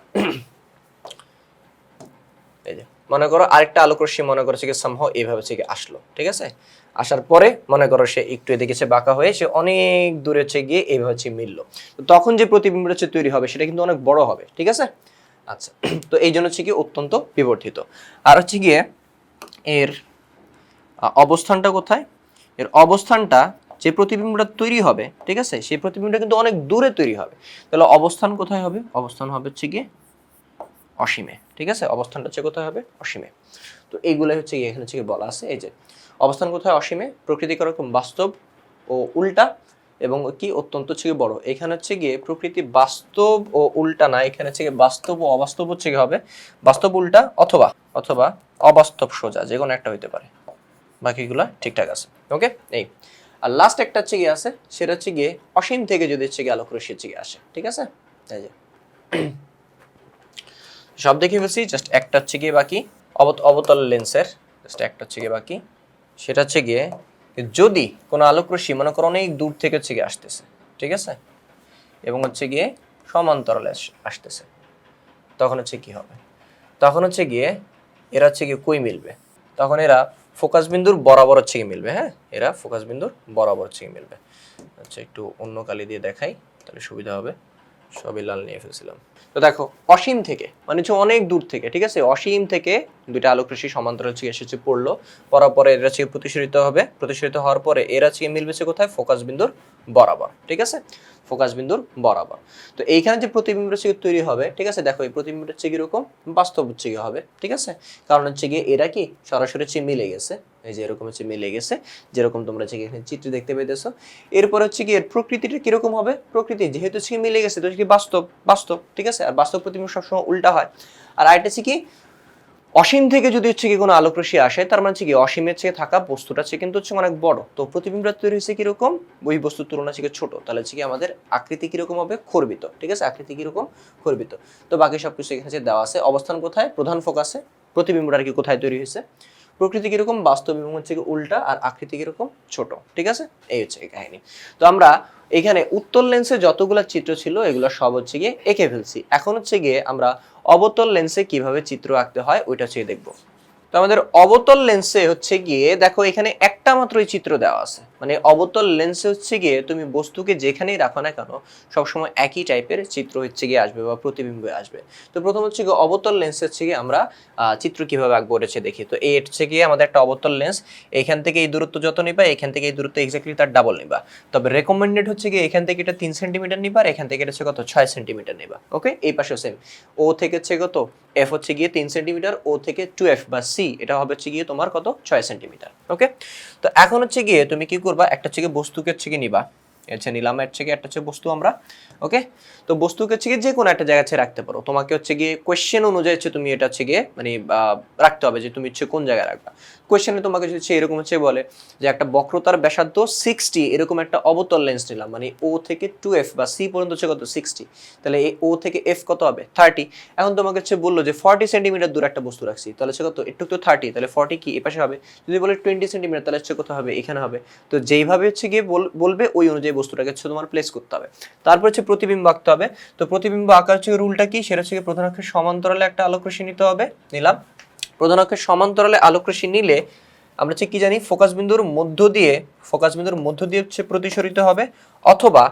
এই যে মনে করো আরেকটা আলোক রশ্মি মনে করো হচ্ছে সামহাও এইভাবে হচ্ছে আসলো, ঠিক আছে, আসার পরে মনে করো সে একটু এদিকে সে বাঁকা হয়ে সে অনেক দূরে হচ্ছে গিয়ে এইভাবে হচ্ছে মিললো, তখন যে প্রতিবিম্ব হচ্ছে তৈরি হবে সেটা কিন্তু অনেক বড় হবে, ঠিক আছে। আচ্ছা, তো এই জন্য হচ্ছে কি অত্যন্ত বিবর্ধিত। আর হচ্ছে গিয়ে এর অবস্থানটা কোথায়, এর অবস্থানটা যে প্রতিবিম্বটা তৈরি হবে, ঠিক আছে, সেই প্রতিবিম্বটা কিন্তু অনেক দূরে তৈরি হবে, তাহলে অবস্থান কোথায় হবে, অবস্থান হবে হচ্ছে গিয়ে অসীমে, ঠিক আছে, অবস্থানটা হচ্ছে কোথায় হবে, অসীমে। তো এইগুলাই হচ্ছে গিয়ে এখানে হচ্ছে বলা আছে, এই যে অবস্থান কোথায়, অসীমে, প্রকৃতি কিরকম, বাস্তব ও উল্টা, এবং কি অত্যন্ত হচ্ছে গিয়ে বড়। এখানে হচ্ছে গিয়ে প্রকৃতি বাস্তব ও উল্টা না, এখানে হচ্ছে গিয়ে বাস্তব ও অবাস্তব হচ্ছে গিয়ে হবে, বাস্তব উল্টা অথবা অথবা অবাস্তব সোজা, যে কোনো একটা হইতে পারে, বাকিগুলো ঠিকঠাক আছে। ওকে, এই আর লাস্ট একটা হচ্ছে গিয়ে আছে, সেটা হচ্ছে গিয়ে অসীম থেকে যদি হচ্ছে গিয়ে আলোক রশ্মি হচ্ছে গিয়ে আসে, ঠিক আছে। এই যে সব দেখে ফেলছি, জাস্ট একটা হচ্ছে গিয়ে বাকি, অবতল লেন্সের জাস্ট একটা হচ্ছে গিয়ে বাকি, সেটা হচ্ছে গিয়ে যদি কোনো আলোক রশ্মি মনে করো অনেক দূর থেকে হচ্ছে গিয়ে আসতেছে, ঠিক আছে, এবং হচ্ছে গিয়ে সমান্তরালে আসতেছে, তখন হচ্ছে কি হবে, তখন হচ্ছে গিয়ে এরা হচ্ছে গিয়ে কই মিলবে, তখন এরা ফোকাস বিন্দুর বরাবর হচ্ছে গিয়ে মিলবে, হ্যাঁ, এরা ফোকাস বিন্দুর বরাবর হচ্ছে গিয়ে মিলবে। আচ্ছা, একটু অন্য কালি দিয়ে দেখাই তাহলে সুবিধা হবে, সবই লাল নিয়ে ফেলছিলাম। তো দেখো অসীম থেকে মানে হচ্ছে অনেক দূর থেকে, ঠিক আছে, অসীম থেকে দুইটা আলোক রশ্মি সমান্তরাল হচ্ছে এসেছে পড়লো, পড়ার পরে এরা হচ্ছে প্রতিসরিত হবে, প্রতিসরিত হওয়ার পরে এরা হচ্ছে মিলবে কোথায়, ফোকাস বিন্দুর বরাবর, ঠিক আছে, ফোকাস বিন্দুর বরাবর। তো এইখানে যে প্রতিবিম্ব হচ্ছে তৈরি হবে, ঠিক আছে, দেখো এই প্রতিবিম্ব হচ্ছে কিরকম, বাস্তব হচ্ছে কি হবে, ঠিক আছে, কারণ হচ্ছে গিয়ে এরা কি সরাসরি হচ্ছে মিলে গেছে, এই যে এরকম হচ্ছে মিলে গেছে, যেরকম তোমরা হচ্ছে এখানে চিত্র দেখতে পাইতেছো। এরপর হচ্ছে কি এর প্রকৃতিটা কিরকম হবে, প্রকৃতি যেহেতু হচ্ছে মিলে গেছে তো কি বাস্তব, বাস্তব, ঠিক আছে, আর বাস্তব প্রতিবিম্ব সবসময় উল্টা হয়। আর আরেকটা হচ্ছে কি অসীম থেকে যদি হচ্ছে কি কোনো আলোক রশ্মি আসে, তার মানে হচ্ছে কি অসীমের চেয়ে থাকা বস্তুটা হচ্ছে কিন্তু হচ্ছে অনেক বড়, তো প্রতিবিম্বটা তৈরি হয়েছে কিরকম, ওই বস্তুর তুলনা হচ্ছে ছোট, তাহলে হচ্ছে কি আমাদের আকৃতি কিরকম হবে, খর্বিত, ঠিক আছে, আকৃতি কিরকম, খর্বিত। তো বাকি সবকিছু এখানে দেওয়া আছে, অবস্থান কোথায়, প্রধান ফোকাসে, প্রতিবিম্বটা আর কি কোথায় তৈরি হয়েছে, প্রকৃতি কিরকম, বাস্তব এবং হচ্ছে উল্টা, আর আকৃতি কিরকম, ছোট, ঠিক আছে, এই হচ্ছে কাহিনী। তো আমরা এখানে উত্তল লেন্সে যতগুলো চিত্র ছিল এগুলো সব হচ্ছে গিয়ে এঁকে ফেলছি, এখন হচ্ছে গিয়ে আমরা অবতল লেন্সে কিভাবে চিত্র আঁকতে হয় ওইটা হচ্ছে দেখবো। তো আমাদের অবতল লেন্সে হচ্ছে গিয়ে দেখো এখানে একটা মাত্রই চিত্র দেওয়া আছে, মানে অবতল লেন্সে হচ্ছে গিয়ে তুমি বস্তুকে যেখানেই রাখো না কেন সবসময় একই টাইপের চিত্র হচ্ছে গিয়ে আসবে বা প্রতিবিম্ব আসবে। তো প্রথম হচ্ছে গিয়ে অবতল লেন্স হচ্ছে গিয়ে আমরা চিত্র কিভাবে আঁকবো হচ্ছে দেখি। তো এই হচ্ছে গিয়ে আমাদের একটা অবতল লেন্স, এখান থেকে এই দূরত্ব যত নিবা এখান থেকে এই দূরত্ব এক্স্যাক্টলি তার ডাবল নিবা, তবে রেকমেন্ডেড হচ্ছে গিয়ে এখান থেকে এটা 3 সেন্টিমিটার নিবা আর এখান থেকে এটা হচ্ছে কত 6 সেন্টিমিটার নিবা। ওকে, এই পাশেও সেম, ও থেকে হচ্ছে কত এফ হচ্ছে গিয়ে 3 সেন্টিমিটার, ও থেকে 2f বা সি এটা হবে হচ্ছে গিয়ে তোমার কত 6 সেন্টিমিটার। ওকে, তো এখন হচ্ছে গিয়ে তুমি কি করবা, একটা হচ্ছে গিয়ে বস্তুকে হচ্ছে গিয়ে নিবা, আচ্ছা নিলাম হচ্ছে গিয়ে একটা হচ্ছে বস্তু আমরা। ওকে, তো বস্তুকে হচ্ছে গিয়ে যে কোনো একটা জায়গা ছেড়ে রাখতে পারো, তোমাকে হচ্ছে গিয়ে কোয়েশ্চেন অনুযায়ী হচ্ছে তুমি এটা হচ্ছে গিয়ে মানে রাখতে হবে যে তুমি হচ্ছে কোন জায়গায় রাখবা। কোয়েশ্চেনে তোমাকে হচ্ছে এরকম হচ্ছে বলে যে একটা বক্রতার ব্যাসার্ধ 60 এরকম একটা অবতল লেন্স নিলাম, মানে ও থেকে 2f বা সি পর্যন্ত হচ্ছে কত 60, তাহলে এই ও থেকে এফ কত হবে 30। এখন তোমাকে হচ্ছে বললো যে 40 সেন্টিমিটার দূরে একটা বস্তু রাখছি, তাহলে হচ্ছে কত একটু তো 30, তাহলে 40 কি এপাশে হবে, যদি বলে 20 সেন্টিমিটার তাহলে হচ্ছে কত হবে এখানে হবে। তো যেইভাবে হচ্ছে গিয়ে বলবে ওই অনুযায়ী বস্তুটাকে হচ্ছে তোমার প্লেস করতে হবে। তারপর হচ্ছে প্রতিবিম্ব আঁকতে হবে। তো প্রতিবিম্ব আঁকার হচ্ছে রুলটা কি, সেটা হচ্ছে প্রধান অক্ষের সমান্তরালে একটা আলোক রশ্মি নিতে হবে, নিলাম। প্রধান অক্ষের সমান্তরালে আলোক রশ্মি নিলে আমরা হচ্ছে কি জানি, ফোকাস বিন্দুর মধ্য দিয়ে হচ্ছে প্রতিসরিত হবে, অথবা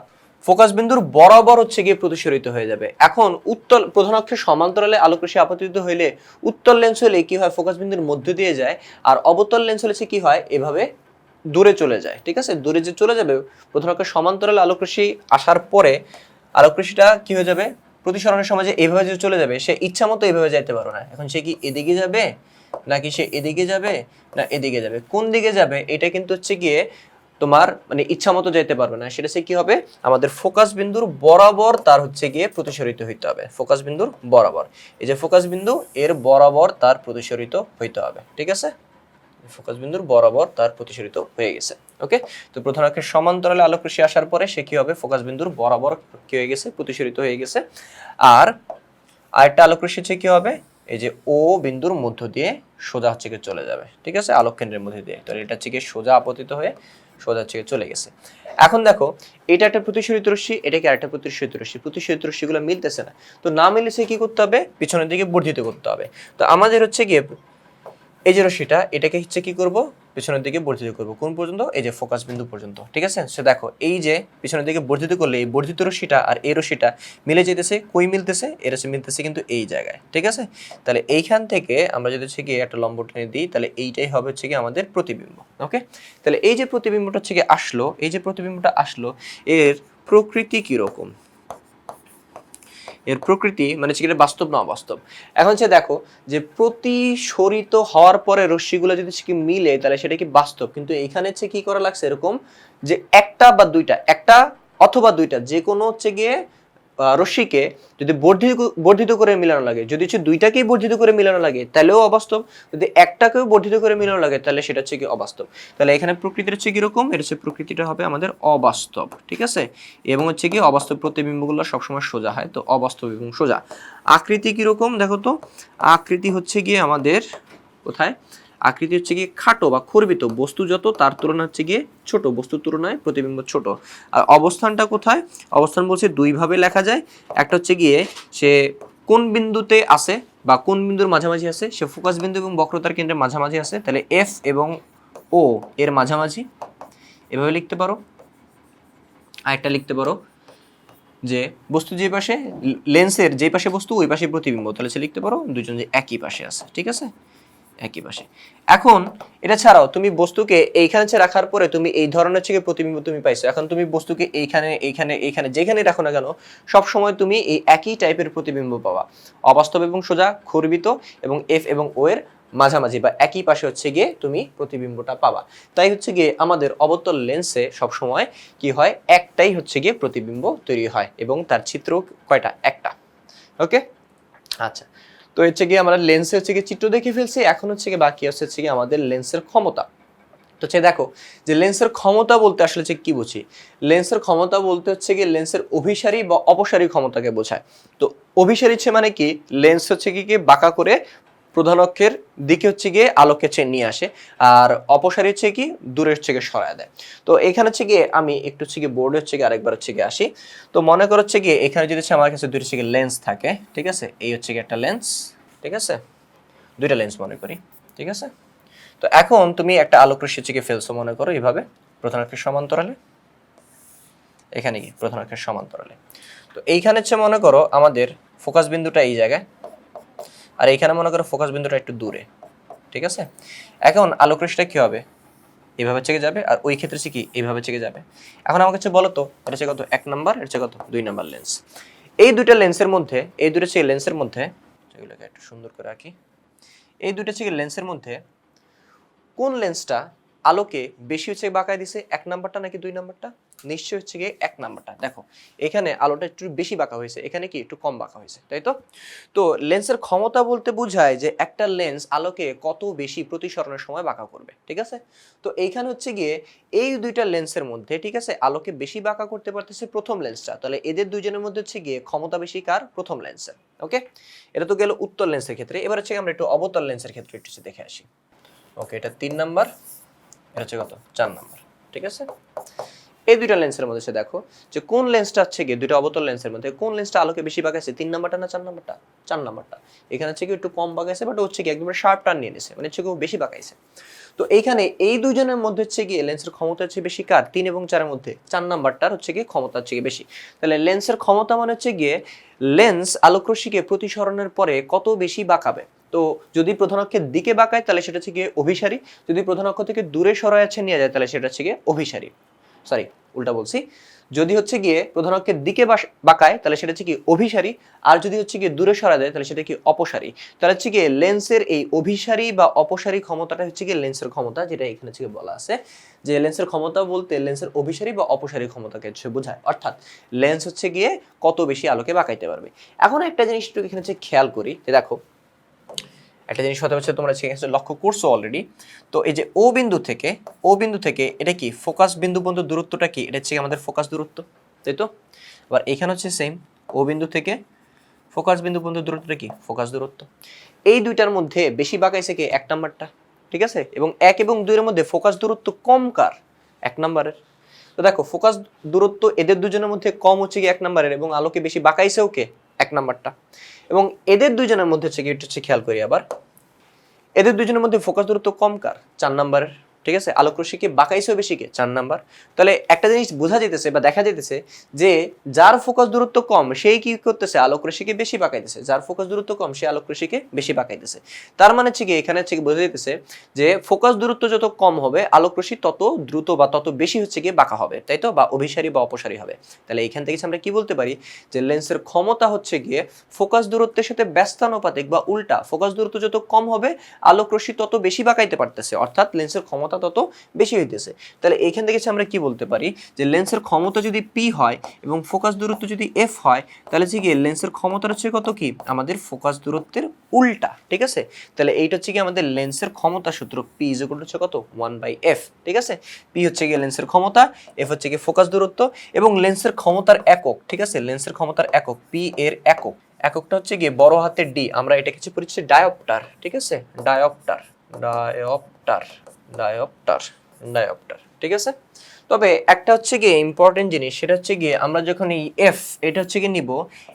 ফোকাস বিন্দুর বরাবর হচ্ছে গিয়ে প্রতিসরিত হয়ে যাবে। এখন উত্তল প্রধান অক্ষের সমান্তরালে আলোক রশ্মি আপতিত হইলে উত্তল লেন্স হলে কি হয়, ফোকাস বিন্দুর মধ্য দিয়ে যায়, আর অবতল লেন্স হলে কি হয় এভাবে দূরে চলে যায়, ঠিক আছে, দূরে যে চলে যাবে প্রধান অক্ষের সমান্তরালে আলোক রশ্মি আসার পরে আলোক রশ্মিটা কি হয়ে যাবে, প্রতিসরণের সময় যে এইভাবে যে চলে যাবে সে ইচ্ছা মতো এইভাবে যাইতে পারো না, এখন সে কি এদিকে যাবে নাকি সে এদিকে যাবে না এদিকে যাবে, কোন দিকে যাবে এটা কিন্তু হচ্ছে গিয়ে তোমার মানে ইচ্ছা মতো যেতে পারবে না, সেটা সে কি হবে আমাদের ফোকাস বিন্দুর বরাবর তার হচ্ছে গিয়ে প্রতিসরিত হইতে হবে, ফোকাস বিন্দুর বরাবর, এই যে ফোকাস বিন্দু এর বরাবর তার প্রতিসরিত হইতে হবে, ঠিক আছে, ফোকাস বিন্দুর বরাবর তার প্রতিসরিত হয়ে গেছে। ওকে, তো প্রধান অক্ষের সমান্তরালে আলোক রশ্মি আসার পরে সে কি হবে, ফোকাস বিন্দুর বরাবর কি হয়ে গেছে, প্রতিসরিত হয়ে গেছে। আর আরেকটা আলোক রশ্মি কি হবে, এই যে ও বিন্দুর মধ্য দিয়ে সোজা হচ্ছে গিয়ে চলে যাবে, ঠিক আছে, আলোক কেন্দ্রের মধ্যে দিয়ে। তাহলে এটা হচ্ছে গিয়ে সোজা আপতিত হয়ে সোজা হচ্ছে গিয়ে চলে গেছে। এখন দেখো এটা একটা প্রতিসরিত রশ্মি, এটাকে আরেকটা প্রতিসরিত রশ্মি, প্রতিসরিত রশ্মিগুলো মিলতেছে না। তো না মিলেছে কি করতে হবে, পিছনের দিকে বর্ধিত করতে হবে। তো আমাদের হচ্ছে গিয়ে এই যে রশ্মিটা, এটাকে হচ্ছে কি করব, পিছনের দিকে বর্ধিত করব। কোন পর্যন্ত, এই যে ফোকাস বিন্দু পর্যন্ত, ঠিক আছে। সে দেখো এই যে পিছনের দিকে বর্ধিত করলে এই বর্ধিত রশ্মিটা আর এই রশ্মিটা মিলে যেতেছে, কই মিলতেছে, এর সাথে মিলতেছে কিন্তু এই জায়গায়, ঠিক আছে। তাহলে এইখান থেকে আমরা যদি হচ্ছে কি একটা লম্ব টেনে দিই, তাহলে এইটাই হবে হচ্ছে কি আমাদের প্রতিবিম্ব। ওকে, তাহলে এই যে প্রতিবিম্বটা হচ্ছে কি আসলো, এই যে প্রতিবিম্বটা আসলো, এর প্রকৃতি কি রকম, এর প্রকৃতি মানে হচ্ছে বাস্তব না অবাস্তব। এখন হচ্ছে দেখো যে প্রতিসরিত হওয়ার পরে রশ্মিগুলো যদি কি মিলে তাহলে সেটা কি বাস্তব, কিন্তু এইখানে হচ্ছে কি করা লাগছে এরকম যে একটা বা দুইটা, একটা অথবা দুইটা, যে কোনো হচ্ছে গিয়ে রশ্মিকে যদি বর্ধিত করে মিলানো লাগে, যদি হচ্ছে দুইটাকেই বর্ধিত করে মিলানো লাগে তাহলেও অবাস্তব, যদি একটাকেও বর্ধিত করে মিলানো লাগে তাহলে সেটা হচ্ছে কি অবাস্তব। তাহলে এখানে প্রকৃতির হচ্ছে কিরকম, এটা হচ্ছে প্রকৃতিটা হবে আমাদের অবাস্তব, ঠিক আছে। এবং হচ্ছে কি অবাস্তব প্রতিবিম্বগুলো সবসময় সোজা হয়, তো অবাস্তব এবং সোজা। আকৃতি কিরকম দেখো তো, আকৃতি হচ্ছে গিয়ে আমাদের কোথায়, আকৃতি হচ্ছে গিয়ে খাটো বা খর্বিত, বস্তু যত তার তুলনা হচ্ছে গিয়ে ছোট, বস্তুর তুলনায় প্রতিবিম্ব ছোট। আর অবস্থানটা কোথায়, অবস্থান বলছে দুই ভাবে লেখা যায়। একটা হচ্ছে গিয়ে সে কোন বিন্দুতে আছে বা কোন বিন্দুর মাঝামাঝি আছে, সে ফোকাস বিন্দু এবং বক্রতার কেন্দ্রের মাঝামাঝি আছে, তাহলে এফ এবং ও এর মাঝামাঝি, এভাবে লিখতে পারো। আর একটা লিখতে পারো যে বস্তু যে পাশে, লেন্সের যে পাশে বস্তু ওই পাশে প্রতিবিম্ব, তাহলে সে লিখতে পারো দুজন যে একই পাশে আছে, ঠিক আছে, একই পাশে। এখন এটা ছাড়াও তুমি বস্তুকে এইখানে রাখার পরে তুমি এই ধরনের হচ্ছে প্রতিবিম্ব তুমি পাইছো, এখন তুমি বস্তুকে এইখানে এইখানে এইখানে যেখানে রাখো না কেন সব সময় তুমি এই একই টাইপের প্রতিবিম্ব পাবা, অবাস্তব এবং সোজা, খর্বিত এবং এফ এবং ও এর মাঝামাঝি বা একই পাশে হচ্ছে গিয়ে তুমি প্রতিবিম্বটা পাবা। তাই হচ্ছে গিয়ে আমাদের অবতল লেন্সে সবসময় কি হয়, একটাই হচ্ছে গিয়ে প্রতিবিম্ব তৈরি হয় এবং তার চিত্র কয়টা, একটা। ওকে, আচ্ছা। তো হচ্ছে গিয়ে আমরা লেন্সের হচ্ছে গিয়ে চিত্র দেখে ফেলছি, এখন হচ্ছে গিয়ে বাকি হচ্ছে গিয়ে আমাদের লেন্সের ক্ষমতা। তো হচ্ছে দেখো যে লেন্সের ক্ষমতা বলতে আসলে হচ্ছে কি বুঝি, লেন্সের ক্ষমতা বলতে হচ্ছে গিয়ে লেন্সের অভিসারী বা অপসারী ক্ষমতাকে বোঝায়। তো অভিসারী হচ্ছে মানে কি, লেন্স হচ্ছে কি বাঁকা করে প্রধান অক্ষের দিকে হচ্ছে গিয়ে আলোকে নিয়ে আসে, আর অপসারী হচ্ছে কি দূরে হচ্ছে গিয়ে সরায় দেয়। তো এখানে হচ্ছে গিয়ে আমি একটু হচ্ছে গিয়ে বোর্ডে হচ্ছে গিয়ে আরেকবার হচ্ছে গিয়ে আসি। তো মনে করো হচ্ছে গিয়ে এখানে যদি হচ্ছে আমার কাছে দুইটা হচ্ছে গিয়ে লেন্স থাকে, ঠিক আছে, এই হচ্ছে গিয়ে একটা লেন্স, ঠিক আছে, দুইটা লেন্স মনে করি, ঠিক আছে। তো এখন তুমি একটা আলোক রশ্মি হচ্ছে গিয়ে ফেলছো মনে করো এইভাবে প্রধান অক্ষের সমান্তরালে, এখানে কি প্রধান অক্ষের সমান্তরালে। তো এইখানে হচ্ছে মনে করো আমাদের ফোকাস বিন্দুটা এই জায়গায়, আর এইখানে মনে করো ফোকাস বিন্দুটা একটু দূরে, ঠিক আছে। এখন আলোক রশ্মিটা কি হবে, এইভাবে চেকে যাবে, আর ওই ক্ষেত্রে হচ্ছে কি এইভাবে চেকে যাবে। এখন আমার কাছে বলো তো এটা হচ্ছে কত, 1 নাম্বার, এটা হচ্ছে কত 2 নাম্বার লেন্স। এই দুইটা লেন্সের মধ্যে, এই দুটো হচ্ছে লেন্সের মধ্যে, এগুলোকে একটু সুন্দর করে রাখি, এই দুটো হচ্ছে লেন্সের মধ্যে কোন লেন্সটা আলোকে বেশি হচ্ছে বাঁকায় দিছে, 1 নাম্বারটা নাকি 2 নাম্বারটা? নিশ্চয় হচ্ছে গিয়ে 1 নাম্বারটা। দেখো এখানে আলোটা একটু বেশি বাঁকা হয়েছে, এখানে কি একটু কম বাঁকা হয়েছে, তাই তো। তো লেন্সের ক্ষমতা বলতে বোঝায় যে একটা লেন্স আলোকে কত বেশি প্রতিসরণের সময় বাঁকা করবে, ঠিক আছে। তো এইখানে হচ্ছে গিয়ে এই দুইটা লেন্সের মধ্যে, ঠিক আছে, আলোকে বেশি বাঁকা করতে পারতেছে প্রথম লেন্সটা, তাহলে এদের দুইজনের মধ্যে হচ্ছে গিয়ে ক্ষমতা বেশি কার, প্রথম লেন্সের। ওকে, এটা তো গেল উত্তল লেন্সের ক্ষেত্রে। এবার হচ্ছে আমরা একটু অবতল লেন্সের ক্ষেত্রে একটু দেখে আসি। ওকে, এটা 3 নাম্বার, এটা হচ্ছে কত 4 নাম্বার, ঠিক আছে। এই দুইটা লেন্সের মধ্যে সে দেখো যে কোন লেন্সটা হচ্ছে গিয়ে দুইটা অবতল লেন্সের মধ্যে কোন লেন্সটা আলোকে বেশি বাঁকাইছে, 3 নাম্বারটা না 4 নাম্বারটা? 4 নাম্বারটা। এখানে হচ্ছে কি একটু কম বাঁকাইছে, বাট হচ্ছে কি একদম শার্প টার্ন নিয়ে নিছে, মানে হচ্ছে কি বেশি বাঁকাইছে। তো এইখানে এই দুইজনের মধ্যে হচ্ছে গিয়ে লেন্সের ক্ষমতা হচ্ছে বেশি কার, 3 এবং 4 এর মধ্যে 4 নাম্বারটার হচ্ছে গিয়ে ক্ষমতা হচ্ছে গিয়ে বেশি। তাহলে লেন্সের ক্ষমতা মানে হচ্ছে গিয়ে লেন্স আলোক রশ্মিকে প্রতিসরণের পরে কত বেশি বাঁকাবে। তো যদি প্রধান অক্ষের দিকে বাঁকায় তাহলে সেটা হচ্ছে গিয়ে অভিসারী, যদি প্রধান অক্ষ থেকে দূরে সরায় নিয়ে যায় তাহলে সেটা হচ্ছে গিয়ে অভিসারী, সরি উল্টা বলছি, যদি হচ্ছে গিয়ে প্রধান অক্ষের দিকে বাঁকায় তাহলে সেটা হচ্ছে কি অভিসারী, আর যদি হচ্ছে গিয়ে দূরে সরা দেয় তাহলে সেটা কি অপসারী। তাহলে হচ্ছে গিয়ে লেন্সের এই অভিসারী বা অপসারী ক্ষমতাটা হচ্ছে গিয়ে লেন্সের ক্ষমতা, যেটা এখানে হচ্ছে বলা আছে যে লেন্সের ক্ষমতা বলতে লেন্সের অভিসারী বা অপসারী ক্ষমতাকে হচ্ছে বোঝায়, অর্থাৎ লেন্স হচ্ছে গিয়ে কত বেশি আলোকে বাঁকাইতে পারবে। এখন একটা জিনিস একটু এখানে হচ্ছে খেয়াল করি, যে দেখো একটা জিনিস হতে হচ্ছে তোমরা লক্ষ্য করছো অলরেডি। তো এই যে ও বিন্দু থেকে এটা কি ফোকাস বিন্দু পর্যন্ত দূরত্বটা কি, এটা হচ্ছে আমাদের ফোকাস দূরত্ব, তাই তো। আবার এখানে হচ্ছে সেম ও বিন্দু থেকে ফোকাস বিন্দু পর্যন্ত দূরত্বটা কি ফোকাস দূরত্ব। এই দুইটার মধ্যে বেশি বাঁকাইছে কি এক নাম্বারটা, ঠিক আছে, এবং 1 এবং 2 এর মধ্যে ফোকাস দূরত্ব কম কার, এক নাম্বারের। তো দেখো ফোকাস দূরত্ব এদের দুজনের মধ্যে কম হচ্ছে কি এক নাম্বারের, এবং আলোকে বেশি বাঁকাইছেও কে, এক নাম্বারটা। এবং এদের দুজনের মধ্যে হচ্ছে কি, এটা হচ্ছে খেয়াল করি আবার, এদের দুজনের মধ্যে ফোকাস দূরত্ব কম কার, 4 নাম্বারের, ঠিক আছে, আলোক রশ্মিকে বাঁকাইছেও বেশি কে, 4 নাম্বার। তাহলে একটা জিনিস বোঝা যাইতেছে বা দেখা যাইতেছে যে যার ফোকাস দূরত্ব কম সেই কি করতেছে, আলোক রশ্মিকে বেশি বাঁকাইতেছে, যার ফোকাস দূরত্ব কম সে আলোক রশ্মিকে বেশি বাঁকাইতেছে। তার মানে হচ্ছে কি এখানে হচ্ছে কি বোঝা যাইতেছে যে ফোকাস দূরত্ব যত কম হবে আলোক রশ্মি তত দ্রুত বা তত বেশি হচ্ছে কি বাঁকা হবে, তাই তো, বা অভিসারী বা অপসারী হবে। তাহলে এখান থেকে আমরা কি বলতে পারি যে লেন্সের ক্ষমতা হচ্ছে গিয়ে ফোকাস দূরত্বের সাথে ব্যস্তানুপাতিক বা উল্টা, ফোকাস দূরত্ব যত কম হবে আলোক রশ্মি তত বেশি বাঁকাইতে পারতেছে, অর্থাৎ লেন্সের ক্ষমতা তত বেশি হইতেছে। তাহলে এইখান থেকে আমরা কি বলতে পারি যে লেন্সের ক্ষমতা যদি পি হয় এবং ফোকাস দূরত্ব যদি এফ হয়, তাহলে হচ্ছে কি লেন্সের ক্ষমতা হচ্ছে কত কি আমাদের ফোকাস দূরত্বের উল্টা, ঠিক আছে। তাহলে এইটা হচ্ছে কি আমাদের লেন্সের ক্ষমতা সূত্র, পি ইজ ইকুয়াল টু হচ্ছে কত 1/f, ঠিক আছে। পি হচ্ছে কি লেন্সের ক্ষমতা, এফ হচ্ছে কি ফোকাস দূরত্ব, এবং লেন্সের ক্ষমতার একক, ঠিক আছে, লেন্সের ক্ষমতার একক, পি এর একক, এককটা হচ্ছে গিয়ে বড় হাতের ডি, আমরা এটা কিছু পড়েছি ডায়োপ্টার, ঠিক আছে, ডায়োপ্টার, ডায়োপ্টার, ডায়োপ্টার, ডায়োপ্টার, ঠিক আছে। তবে একটা হচ্ছে গিয়ে ইম্পর্টেন্ট জিনিস, সেটা হচ্ছে গিয়ে আমরা যখন এই এফ এটা হচ্ছে গিয়ে নিব,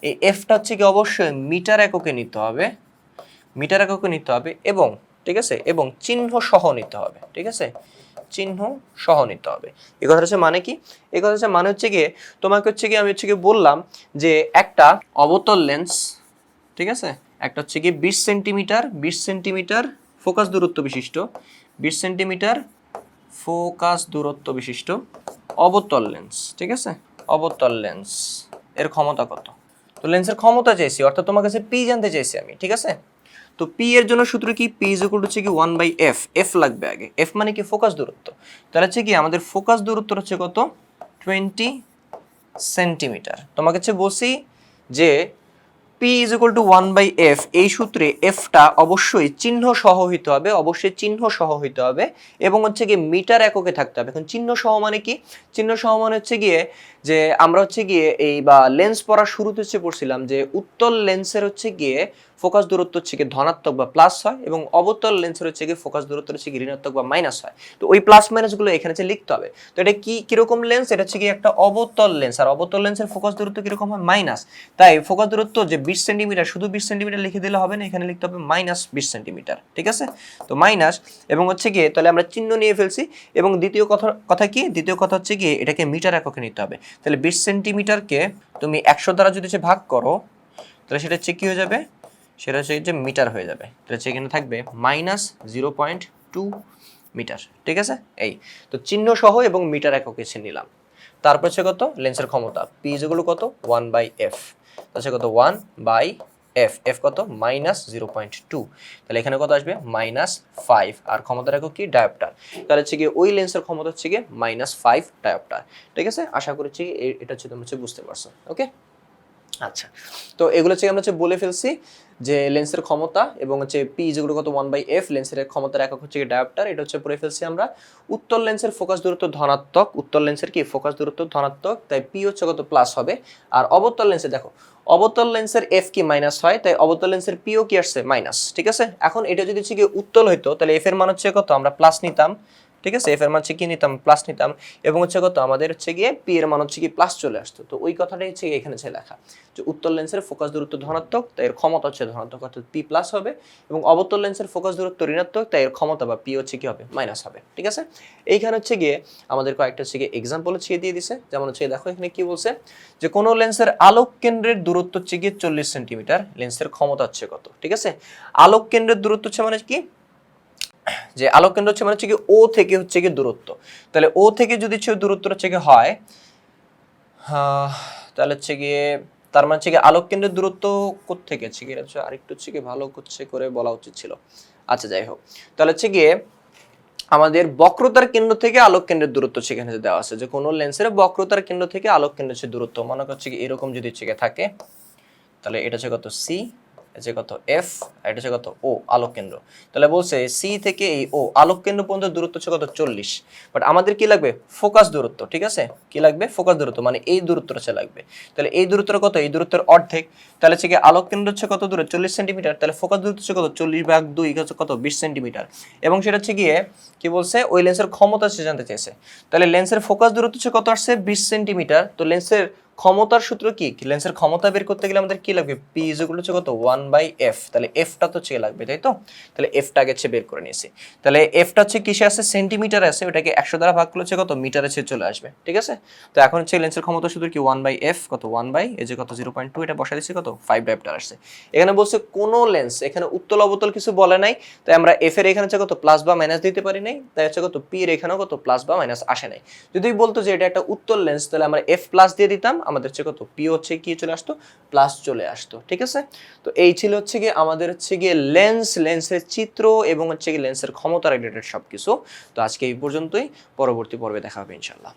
এই এফটা হচ্ছে গিয়ে অবশ্যই মিটার এককে নিতে হবে, মিটার এককে নিতে হবে, এবং ঠিক আছে, এবং চিহ্ন সহ নিতে হবে, ঠিক আছে, চিহ্ন সহ নিতে হবে। এই কথা হচ্ছে মানে কি, এই কথা হচ্ছে মানে হচ্ছে গিয়ে তোমাকে হচ্ছে গিয়ে আমি হচ্ছে গিয়ে বললাম যে একটা অবতল লেন্স, ঠিক আছে, একটা হচ্ছে গিয়ে 20 সেন্টিমিটার, 20 সেন্টিমিটার ফোকাস দূরত্ব বিশিষ্ট, 20 সেন্টিমিটার ফোকাস দূরত্ব বিশিষ্ট অবতল লেন্স, ঠিক আছে, অবতল লেন্স এর ক্ষমতা কত। তো লেন্সের ক্ষমতা চাইছি, অর্থাৎ তোমার কাছে পি জানতে চাইছি আমি, ঠিক আছে। তো পি এর জন্য সূত্র কি, পি ইজ ইকুয়াল টু হচ্ছে কি 1/f, এফ লাগবে আগে, এফ মানে কি ফোকাস দূরত্ব। তাহলে হচ্ছে কি আমাদের ফোকাস দূরত্ব হচ্ছে কত 20 সেন্টিমিটার। তোমাকে হচ্ছে বলছি যে P is equal to 1/f, এই সূত্রে এফটা অবশ্যই চিহ্ন সহ হইতে হবে, অবশ্যই চিহ্ন সহ হইতে হবে, এবং হচ্ছে গিয়ে মিটার এককে থাকতে হবে। এখন চিহ্ন সহ মানে কি, চিহ্ন সহ মানে হচ্ছে গিয়ে যে আমরা হচ্ছে গিয়ে এই বা লেন্স পড়ার শুরুতে হচ্ছে পড়ছিলাম যে উত্তল লেন্সের হচ্ছে গিয়ে ফোকাস দূরত্ব হচ্ছে গিয়ে ধনাত্মক বা প্লাস হয়, এবং অবতল লেন্সের হচ্ছে গিয়ে ফোকাস দূরত্ব হচ্ছে গিয়ে ঋণাত্মক বা মাইনাস হয়। তো ওই প্লাস মাইনাস গুলো এখানে হচ্ছে লিখতে হবে। তো এটা কি কিরকম লেন্স, এটা হচ্ছে গিয়ে একটা অবতল লেন্স, আর অবতল লেন্সের ফোকাস দূরত্ব কিরকম হয় মাইনাস। তাই ফোকাস দূরত্ব যে 20 সেন্টিমিটার, শুধু 20 সেন্টিমিটার লিখে দিলে হবে না, এখানে লিখতে হবে -20 সেন্টিমিটার, ঠিক আছে। তো মাইনাস, এবং হচ্ছে গিয়ে তাহলে আমরা চিহ্ন নিয়ে ফেলছি, এবং দ্বিতীয় কথা কি, দ্বিতীয় কথা হচ্ছে গিয়ে এটাকে মিটার এককে নিতে হবে। তাহলে 20 সেন্টিমিটারকে তুমি 100 দ্বারা যদি ভাগ করো, তাহলে সেটা হচ্ছে কি হয়ে যাবে, সেটা হচ্ছে যে মিটার হয়ে যাবে। তাহলে এখানে থাকবে -0.2 মিটার, ঠিক আছে। এই তো চিহ্ন সহ এবং মিটার এককে নিলাম। তারপর হচ্ছে কত লেন্সের ক্ষমতা, পি ইজ ইকুয়াল টু কত 1/f, তাহলে কত 1/f, এফ কত -0.2, তাহলে এখানে কত আসবে -5, আর ক্ষমতা একক কি ডায়োপ্টার। তাহলে হচ্ছে গিয়ে ওই লেন্সের ক্ষমতা হচ্ছে গিয়ে -5 ডায়োপ্টার, ঠিক আছে। আশা করছি এটা হচ্ছে তোমরা বুঝতে পারছো, ওকে। আচ্ছা, তো এগুলো হচ্ছে আমরা বলে ফেলছি যে লেন্সের ক্ষমতা এবং হচ্ছে পি যেগুলো কত 1/f, লেন্সের ক্ষমতার একক হচ্ছে ডায়োপ্টার, এটা হচ্ছে পড়ে ফেলছি আমরা। উত্তল লেন্সের ফোকাস দূরত্ব ধনাত্মক, উত্তল লেন্সের কি ফোকাস দূরত্ব ধনাত্মক, তাই পি হচ্ছে কত প্লাস হবে। আর অবতল লেন্সে দেখো, অবতল লেন্সের এফ কি মাইনাস হয়, তাই অবতল লেন্সের পিও কি আসছে মাইনাস, ঠিক আছে। এখন এটা যদি হচ্ছে কি উত্তল হইতো, তাহলে এফ এর মান হচ্ছে কত আমরা প্লাস নিতাম, ঠিক আছে, এফ এর মান হচ্ছে কি নিতাম প্লাস নিতাম, এবং হচ্ছে কত আমাদের হচ্ছে গিয়ে পি এর মান হচ্ছে কি প্লাস চলে আসতো। তো ওই কথাটাই হচ্ছে এখানে লেখা যে উত্তল লেন্সের ফোকাস দূরত্ব ধনাত্মক, তাই এর ক্ষমতা হচ্ছে ধনাত্মক, অর্থাৎ পি প্লাস হবে, এবং অবতল লেন্সের ফোকাস দূরত্ব ঋণাত্মক, তাই এর ক্ষমতা বা পি হচ্ছে কি হবে মাইনাস হবে, ঠিক আছে। এইখানে হচ্ছে গিয়ে আমাদের কয়েকটা হচ্ছে গিয়ে এক্সাম্পল হচ্ছে দিয়ে দিছে, যেমন হচ্ছে দেখো এখানে কি বলছে যে কোন লেন্সের আলোক কেন্দ্রের দূরত্ব হচ্ছে গিয়ে 40 সেন্টিমিটার, লেন্সের ক্ষমতা হচ্ছে কত, ঠিক আছে। আলোক কেন্দ্রের দূরত্ব হচ্ছে মানে কি, যে আলোক কেন্দ্র হচ্ছে মানে হচ্ছে কি ও থেকে হচ্ছে কি দূরত্ব, তাহলে ও থেকে যদি হচ্ছে দূরত্ব হচ্ছে কি হয়, তাহলে হচ্ছে গিয়ে তার মানে হচ্ছে কি আলোক কেন্দ্রের দূরত্ব কোথা থেকে হচ্ছে কি, এটা আরেকটু হচ্ছে কি ভালো হচ্ছে করে বলা উচিত ছিল। আচ্ছা যাই হোক, তাহলে হচ্ছে গিয়ে আমাদের বক্রতার কেন্দ্র থেকে আলোক কেন্দ্রের দূরত্ব সেখানে দেওয়া আছে, যে কোনো লেন্সের বক্রতার কেন্দ্র থেকে আলোক কেন্দ্রের দূরত্ব মনে হচ্ছে কি এরকম যদি হচ্ছে থাকে, তাহলে এটা হচ্ছে কত সি, যে কত এফ, আর এটা হচ্ছে কত ও, আলোক কেন্দ্র। তাহলে বলছে সি থেকে এই ও আলোক কেন্দ্র পর্যন্ত দূরত্ব হচ্ছে কত 40। বাট আমাদের কি লাগবে ফোকাস দূরত্ব, ঠিক আছে, কি লাগবে ফোকাস দূরত্ব, মানে এই দূরত্বটা হচ্ছে লাগবে। তাহলে এই দূরত্বটা কত, এই দূরত্বের অর্ধেক। তাহলে হচ্ছে কি আলোক কেন্দ্র হচ্ছে কত দূরে 40 সেন্টিমিটার, তাহলে ফোকাস দূরত্ব হচ্ছে কত 40/2 হচ্ছে কত 20 সেন্টিমিটার। এবং সেটা হচ্ছে গিয়ে কি বলছে ওই লেন্সের ক্ষমতা সে জানতে চেয়েছে। তাহলে লেন্সের ফোকাস দূরত্ব হচ্ছে কত আসছে 20 সেন্টিমিটার। তো লেন্সের ক্ষমতার সূত্র কি, লেন্সের ক্ষমতা বের করতে গেলে আমাদের কি লাগবে পি ইজ ইকুয়াল টু কত 1/f। তাহলে এফটা তো হচ্ছে লাগবে, তাই তো। তাহলে এফটা আগে হচ্ছে বের করে নিয়েছি। তাহলে এফটা হচ্ছে কিসে আছে সেন্টিমিটারে আছে, ওটাকে 100 দ্বারা ভাগ করলে হচ্ছে কত মিটারে চলে আসবে, ঠিক আছে। তো এখন হচ্ছে লেন্সের ক্ষমতা সূত্র কি 1/f, কত 1 এই যে কত 0.2, এটা বসাই দিচ্ছি কত 5 ডায়োপ্টার আসছে। এখানে বলছে কোন লেন্স, এখানে উত্তল অবতল কিছু বলে নাই, তাই আমরা এফ এর এখানে হচ্ছে কত প্লাস বা মাইনাস দিতে পারি নাই, তাই হচ্ছে কত পি এর এখানেও কত প্লাস বা মাইনাস আসে নাই। যদি বলতো যে এটা একটা উত্তল লেন্স, তাহলে আমরা এফ প্লাস দিয়ে দিতাম, আমাদের হচ্ছে কত পি হচ্ছে কি চলে আসতো প্লাস চলে আসতো, ঠিক আছে। তো এই ছিল হচ্ছে গিয়ে আমাদের হচ্ছে গিয়ে লেন্সের চিত্র এবং হচ্ছে গিয়ে লেন্সের ক্ষমতা রিলেটেড সবকিছু। তো আজকে এই পর্যন্তই, পরবর্তী পর্বে দেখা হবে ইনশাআল্লাহ।